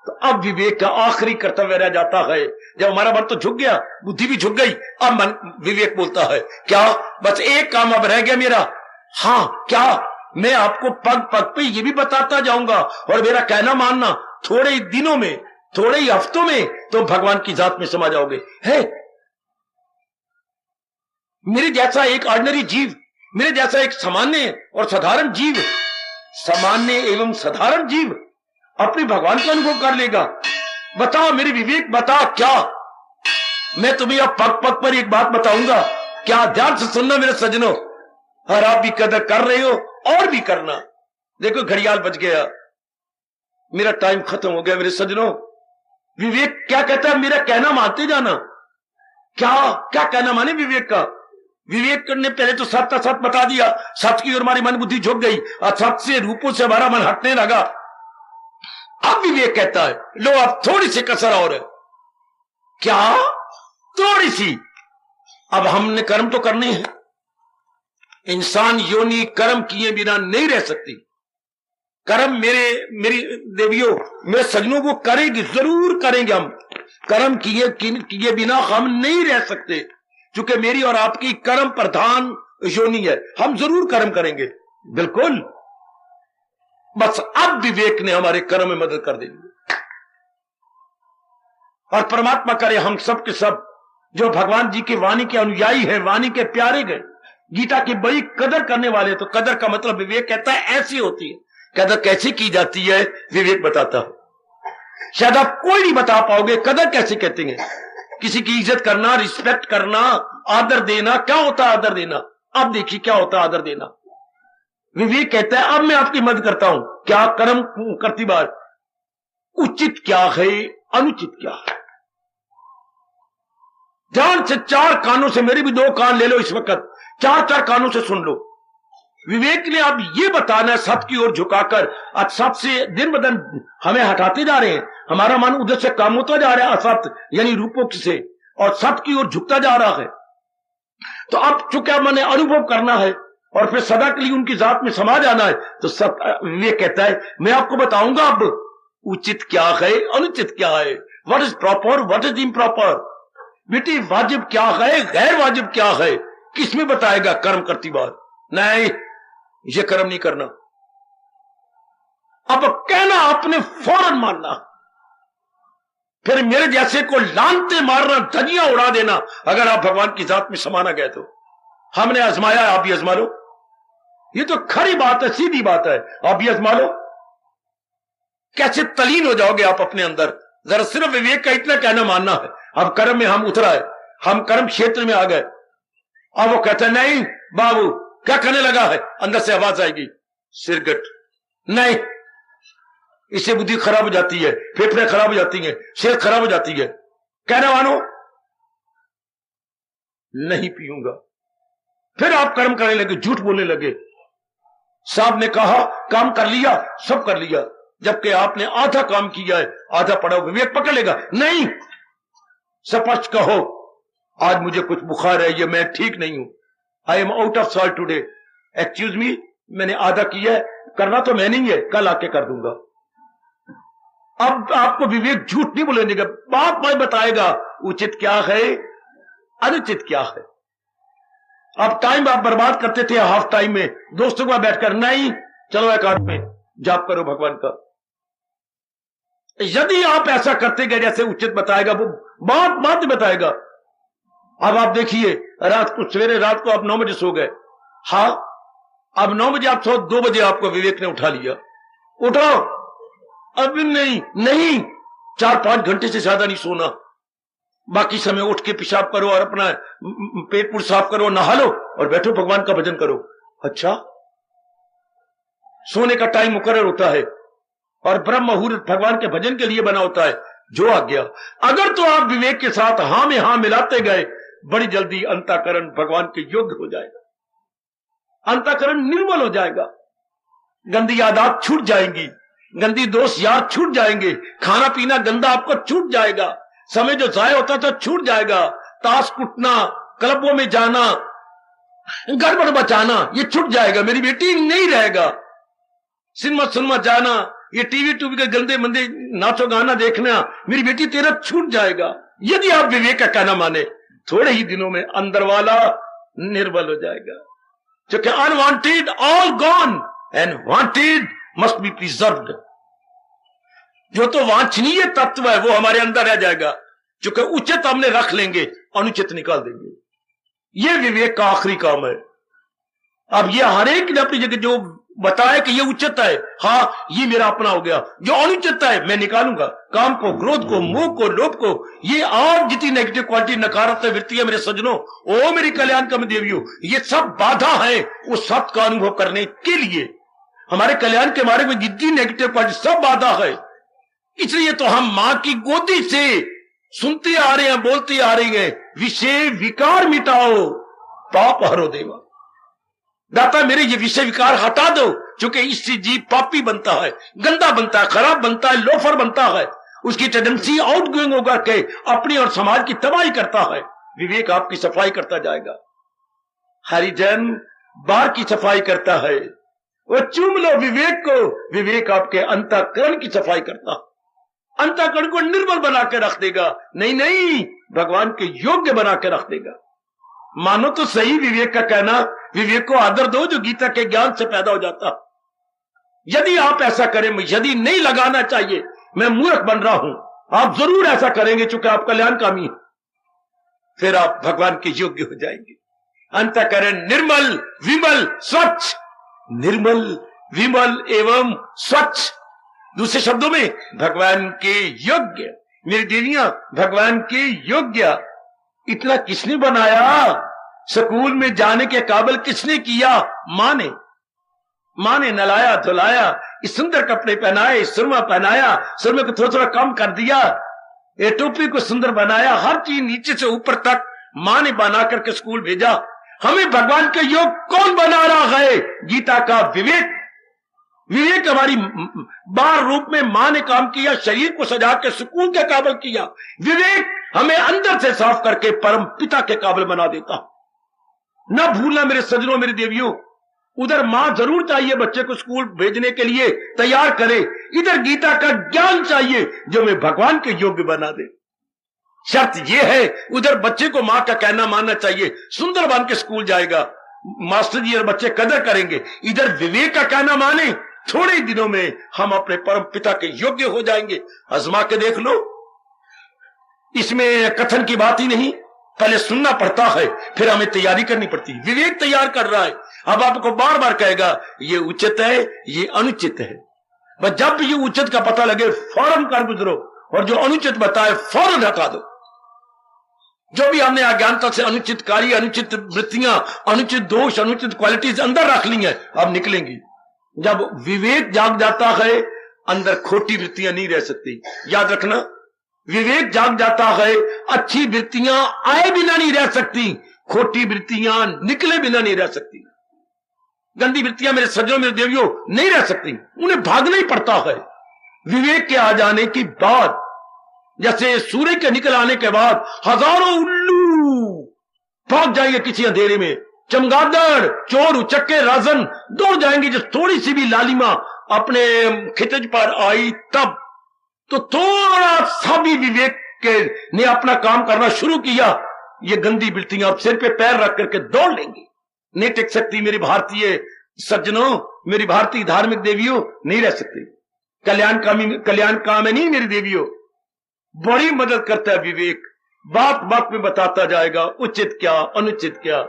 तो अब विवेक का आखिरी कर्तव्य रह जाता है। जब हमारा मन तो झुक गया, बुद्धि भी झुक गई, अब मन विवेक बोलता है, क्या बस एक काम अब रह गया मेरा? हाँ, क्या? मैं आपको पग पग पे ये भी बताता जाऊंगा और मेरा कहना मानना। थोड़े ही दिनों में, थोड़े ही हफ्तों में तो भगवान की जात में समा जाओगे। है मेरे जैसा एक ऑर्डिनरी जीव, मेरे जैसा एक सामान्य और साधारण जीव, सामान्य एवं साधारण जीव अपने भगवान का अनुभव कर लेगा। बताओ मेरे विवेक, बता क्या? मैं तुम्हें अब पग पग पर एक बात बताऊंगा, क्या ध्यान से सुनना मेरे सज्जनों, और आप भी कदर कर रहे हो और भी करना। देखो घड़ियाल बज गया, मेरा टाइम खत्म हो गया मेरे सज्जनों। विवेक क्या कहता है? मेरा कहना मानते जाना। क्या क्या कहना माने विवेक का? विवेक ने पहले तो सत्य सत्य बता दिया, सत्य की ओर हमारी मन बुद्धि झुक गई, असत्य से रूपों से हमारा मन हटने लगा। अब विवेक कहता है, लो अब थोड़ी सी कसर और है। क्या? थोड़ी सी। अब हमने कर्म तो करने हैं। इंसान योनि कर्म किए बिना नहीं रह सकती। कर्म मेरी देवियों, मेरे सज्जनों को करेंगे, जरूर करेंगे हम। कर्म किए बिना हम नहीं रह सकते, क्योंकि मेरी और आपकी कर्म प्रधान योनि है। हम जरूर कर्म करेंगे, बिल्कुल। बस अब विवेक ने हमारे कर्म में मदद कर दी। और परमात्मा करे हम सब के सब जो भगवान जी की वाणी के अनुयायी है, वाणी के प्यारे गए, गीता की बड़ी कदर करने वाले। तो कदर का मतलब विवेक कहता है ऐसी होती है। कदर कैसे की जाती है विवेक बताता है। शायद आप कोई नहीं बता पाओगे कदर कैसे कहते हैं। किसी की इज्जत करना, रिस्पेक्ट करना, आदर देना। क्या होता है आदर देना? अब देखिए क्या होता है आदर देना। विवेक कहता है अब मैं आपकी मदद करता हूं। क्या? कर्म करती बार उचित क्या है, अनुचित क्या है। ध्यान से चार कानों से, मेरे भी दो कान ले लो इस वक्त, चार चार कानों से सुन लो। विवेक ने अब ये बताना है सत्य की ओर झुकाकर। असत से दिन ब दिन हमें हटाते जा रहे हैं, हमारा मन उधर से कम होता जा रहा है, असत्य यानी रूपों से, और सत्य की ओर झुकता जा रहा है। तो अब चूंकि मैंने अनुभव करना है और फिर सदा के लिए उनकी जात में समा जाना है, तो विवेक कहता है मैं आपको बताऊंगा अब उचित क्या है, अनुचित क्या है, what is proper, what is improper. बेटी वाजिब क्या है, गैर वाजिब क्या है, किसमें बताएगा? कर्म करती बात नहीं, ये कर्म नहीं करना। अब कहना आपने फौरन मानना, फिर मेरे जैसे को लानते मारना, धजियां उड़ा देना अगर आप भगवान की जात में समाना गए तो। हमने आजमाया, आप भी आजमा लो। ये तो खरी बात है, सीधी बात है, आप भी आजमा लो। कैसे तलीन हो जाओगे आप अपने अंदर। जरा सिर्फ विवेक का इतना कहना मानना है। अब कर्म में हम उतरा है, हम कर्म क्षेत्र में आ गए। अब वो कहते हैं नहीं बाबू क्या करने लगा है, अंदर से आवाज आएगी सिरगट, नहीं, इससे बुद्धि खराब हो जाती है, फेफड़े खराब हो जाती है, सेहत खराब हो जाती है। कहना मानो नहीं पीऊंगा। फिर आप कर्म करने लगे, झूठ बोलने लगे। साहब ने कहा काम कर लिया, सब कर लिया, जबकि आपने आधा काम किया है, आधा पड़ा। विवेक पकड़ लेगा, नहीं, स्पष्ट कहो आज मुझे कुछ बुखार है, ये मैं ठीक नहीं हूं, I am out of salt today, excuse me, मैंने आधा किया है, करना तो मैं नहीं है, कल आके कर दूंगा। अब आपको विवेक झूठ नहीं बोलेंगे, बात मैं बताएगा उचित क्या है, अनुचित क्या है। अब टाइम आप बर्बाद करते थे हाफ टाइम में दोस्तों को बैठकर, नहीं चलो एक आध में जाप करो भगवान का। यदि आप ऐसा करते गए जैसे उचित बताएगा, वो बात बताएगा। अब आप देखिए, रात को सवेरे रात को आप 9 बजे सो गए, हाँ अब 9 बजे आप सो, 2 बजे आपको विवेक ने उठा लिया, उठाओ, अभी नहीं 4-5 घंटे से ज्यादा नहीं सोना, बाकी समय उठ के पेशाब करो और अपना पेट पूट साफ करो, नहा लो और बैठो भगवान का भजन करो। अच्छा, सोने का टाइम मुकर्रर होता है और ब्रह्म मुहूर्त भगवान के भजन के लिए बना होता है, जो आ गया। अगर तो आप विवेक के साथ हां में हां मिलाते गए, बड़ी जल्दी अंतःकरण भगवान के योग्य हो जाएगा, अंतःकरण निर्मल हो जाएगा, गंदी आदत छूट जाएंगी, गंदी दोस्त यार छूट जाएंगे, खाना पीना गंदा आपको छूट जाएगा, समय जो जाया होता था छूट जाएगा, ताश कुटना, क्लबों में जाना, गड़बड़ बचाना, ये छूट जाएगा, मेरी बेटी नहीं रहेगा, सिनेमा जाना, ये टीवी के गंदे मंदे नाचो गाना देखना, मेरी बेटी तेरा छूट जाएगा। यदि आप विवेक का कहना माने, थोड़े ही दिनों में अंदर वाला निर्बल हो जाएगा, क्योंकि unwanted all gone and wanted must be preserved. जो तो वांछनीय तत्व है वो हमारे अंदर रह जाएगा, क्योंकि उचित हमने रख लेंगे, अनुचित निकाल देंगे। ये विवेक का आखिरी काम है। अब ये हर एक ने अपनी जगह जो बताया कि ये उचित है, हाँ ये मेरा अपना हो गया, जो अनुचित है मैं निकालूंगा, काम को, क्रोध को, मोह को, लोभ को, ये और जितनी नेगेटिव क्वालिटी, नकारात्मक वृत्ति है मेरे सज्जनों, ओ मेरी कल्याण कम देवियों, ये सब बाधा है वो सत्य का अनुभव करने के लिए। हमारे कल्याण के बारे में जितनी नेगेटिव क्वालिटी सब बाधा है, इसलिए तो हम मां की गोदी से सुनते आ रहे हैं, बोलते आ रहे हैं, विषय विकार मिटाओ पाप हरो देवा। दाता मेरे ये विषय विकार हटा दो, क्योंकि इससे जीव पापी बनता है, गंदा बनता है, खराब बनता है, लोफर बनता है, उसकी टेंडेंसी आउट गोइंग होकर के अपनी और समाज की तबाही करता है। विवेक आपकी सफाई करता जाएगा। हरिजन बार की सफाई करता है, वो चूम लो विवेक को, विवेक आपके अंतःकरण की सफाई करता, अंतःकरण को निर्मल बना के रख देगा, नहीं भगवान के योग्य बना के रख देगा। मानो तो सही विवेक का कहना, विवेक को आदर दो जो गीता के ज्ञान से पैदा हो जाता। यदि आप ऐसा करें, यदि नहीं लगाना चाहिए मैं मूर्ख बन रहा हूं, आप जरूर ऐसा करेंगे क्योंकि आप कल्याणकामी हैं, फिर आप भगवान के योग्य हो जाएंगे। अंतःकरण निर्मल विमल स्वच्छ, निर्मल विमल एवं स्वच्छ, दूसरे शब्दों में भगवान के योग्य। मेरी देवियां भगवान के योग्य। इतना किसने बनाया? स्कूल में जाने के काबिल किसने किया? मां ने नलाया धुलाया, इस सुंदर कपड़े पहनाए, सुरमा पहनाया, सुरमे को थोड़ा कम कर दिया, ये टोपी को सुंदर बनाया, हर चीज नीचे से ऊपर तक मां ने बना करके स्कूल भेजा। हमें भगवान के योग कौन बना रहा है? गीता का विवेक। विवेक हमारी बार रूप में मां ने काम किया, शरीर को सजा के सुकून के काबिल किया। विवेक हमें अंदर से साफ करके परम पिता के काबिल बना देता। न भूलना मेरे सज्जनों, मेरी देवियों, उधर मां जरूर चाहिए बच्चे को स्कूल भेजने के लिए तैयार करे, इधर गीता का ज्ञान चाहिए जो हमें भगवान के योग्य बना दे। शर्त यह है, उधर बच्चे को मां का कहना मानना चाहिए, सुंदर बन के स्कूल जाएगा, मास्टर जी और बच्चे कदर करेंगे। इधर विवेक का कहना माने, थोड़े दिनों में हम अपने परम पिता के योग्य हो जाएंगे। आजमा के देख लो, इसमें कथन की बात ही नहीं, पहले सुनना पड़ता है, फिर हमें तैयारी करनी पड़ती है। विवेक तैयार कर रहा है, अब आपको बार बार कहेगा ये उचित है, ये अनुचित है, बस जब ये उचित का पता लगे फौरन कर गुजरो, और जो अनुचित बताए फौरन हटा दो। जो भी हमने अज्ञानता से अनुचित कार्य, अनुचित वृत्तियां, अनुचित दोष, अनुचित क्वालिटीज अंदर रख ली हैं, अब निकलेंगी। जब विवेक जाग जाता है, अंदर खोटी वृत्तियां नहीं रह सकती। याद रखना, विवेक जाग जाता है, अच्छी वृत्तियां आए बिना नहीं रह सकती, खोटी वृत्तियां निकले बिना नहीं रह सकती। गंदी वृत्तियां मेरे सज्जनों, मेरे देवियों नहीं रह सकती, उन्हें भागना ही पड़ता है। विवेक के आ जाने की बाद जैसे सूर्य के निकल आने के बाद हजारों उल्लू भाग जाएंगे किसी अंधेरे में, चमगादड़, चोर, उचक्के, राजन दौड़ जाएंगे। जब थोड़ी सी भी लालिमा अपने खितज पर आई तब तो थोड़ा सा भी विवेक के ने अपना काम करना शुरू किया, ये गंदी बिल्टियां अब सिर पे पैर रख करके दौड़ लेंगी। नहीं टिक सकती मेरी भारतीय सज्जनों, मेरी भारतीय धार्मिक देवियों, नहीं रह सकती। कल्याण काम है नहीं मेरी देवियों। बड़ी मदद करता है विवेक, बात बात में बताता जाएगा उचित क्या अनुचित क्या।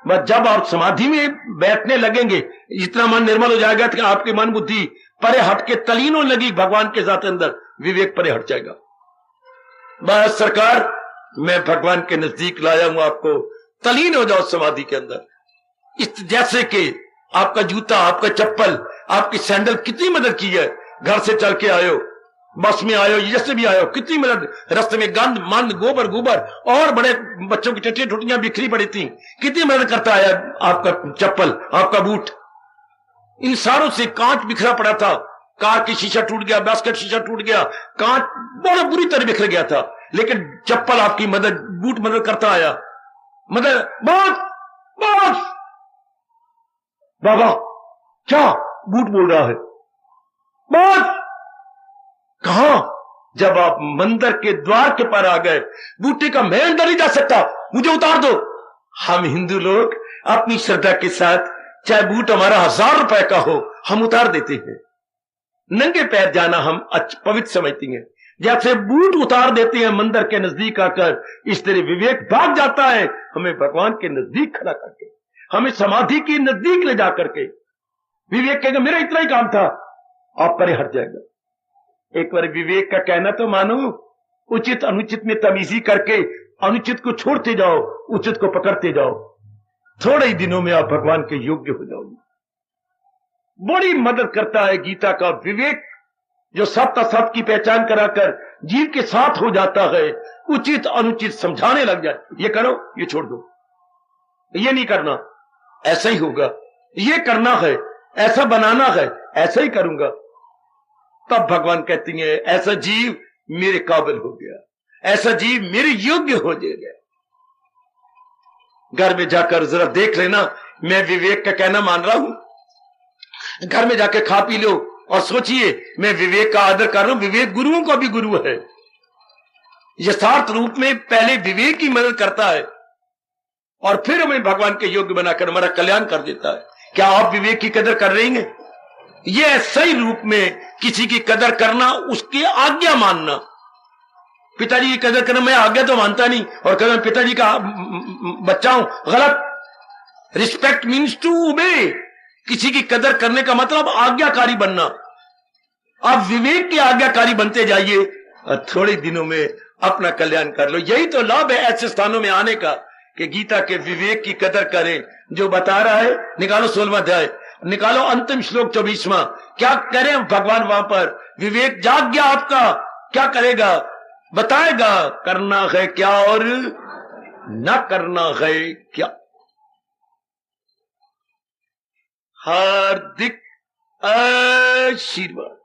बस जब आप समाधि में बैठने लगेंगे, जितना मन निर्मल हो जाएगा कि आपकी मन बुद्धि परे हट के तलीन होने लगी भगवान के साथ, अंदर विवेक परे हट जाएगा। बस सरकार मैं भगवान के नजदीक लाया हूं आपको, तलीन हो जाओ समाधि के अंदर। इस जैसे कि आपका जूता, आपका चप्पल, आपकी सैंडल कितनी मदद की है। घर से चल के आयो, बस में आयो, जैसे भी आयो, कितनी मदद। रास्ते में गंद मंद गोबर गोबर और बड़े बच्चों की टट्टियां टुटियां बिखरी पड़ी थी, कितनी मदद करता है आपका चप्पल, आपका बूट। इन सारों से कांच बिखरा पड़ा था, कार की शीशा टूट गया, बास्केट शीशा टूट गया, कांच बड़ा बुरी तरह बिखर गया था, लेकिन चप्पल आपकी मदद, बूट मदद करता आया। मदद बस बस बाबा क्या बूट बोल रहा है, बस कहां। जब आप मंदिर के द्वार के पार आ गए, बूटे का मैं अंदर नहीं जा सकता, मुझे उतार दो। हम हिंदू लोग अपनी श्रद्धा के साथ, चाहे बूट हमारा 1000 रुपए का हो, हम उतार देते हैं। नंगे पैर जाना हम पवित्र समझते हैं। जैसे बूट उतार देते हैं मंदिर के नजदीक आकर, इस तरह विवेक भाग जाता है हमें भगवान के नजदीक खड़ा करके, हमें समाधि के नजदीक ले जाकर के। विवेक कहेगा मेरा इतना ही काम था, आप परे हट जाएगा। एक बार विवेक का कहना तो मानो, उचित अनुचित में तमीजी करके अनुचित को छोड़ते जाओ, उचित को पकड़ते जाओ, थोड़े ही दिनों में आप भगवान के योग्य हो जाओगे। बड़ी मदद करता है गीता का विवेक, जो सत्य असत की पहचान कराकर जीव के साथ हो जाता है, उचित अनुचित समझाने लग जाए। ये करो, ये छोड़ दो, ये नहीं करना, ऐसा ही होगा, ये करना है, ऐसा बनाना है, ऐसा ही करूंगा। तब भगवान कहती है ऐसा जीव मेरे काबिल हो गया, ऐसा जीव मेरे योग्य हो गया। घर में जाकर जरा देख लेना, मैं विवेक का कहना मान रहा हूं। घर में जाकर खा पी लो और सोचिए मैं विवेक का आदर कर रहा हूं। विवेक गुरुओं का भी गुरु है, यथार्थ रूप में पहले विवेक की मदद करता है और फिर हमें भगवान के योग्य बनाकर हमारा कल्याण कर देता है। क्या आप विवेक की कदर कर रही हैं? यह सही रूप में किसी की कदर करना, उसकी आज्ञा मानना। पिताजी की कदर करना, मैं आज्ञा तो मानता नहीं और कहना पिताजी का बच्चा हूं, गलत। Respect means to obey. किसी की कदर करने का मतलब आज्ञाकारी बनना। आप विवेक के आज्ञाकारी बनते जाइए और थोड़े दिनों में अपना कल्याण कर लो। यही तो लाभ है ऐसे स्थानों में आने का कि गीता के विवेक की कदर करें। जो बता रहा है, निकालो 16वां अध्याय, निकालो अंतिम श्लोक 24वां। क्या करें भगवान वहां पर? विवेक जाग गया आपका, क्या करेगा बताएगा, करना है क्या और न करना है क्या। हार्दिक आशीर्वाद।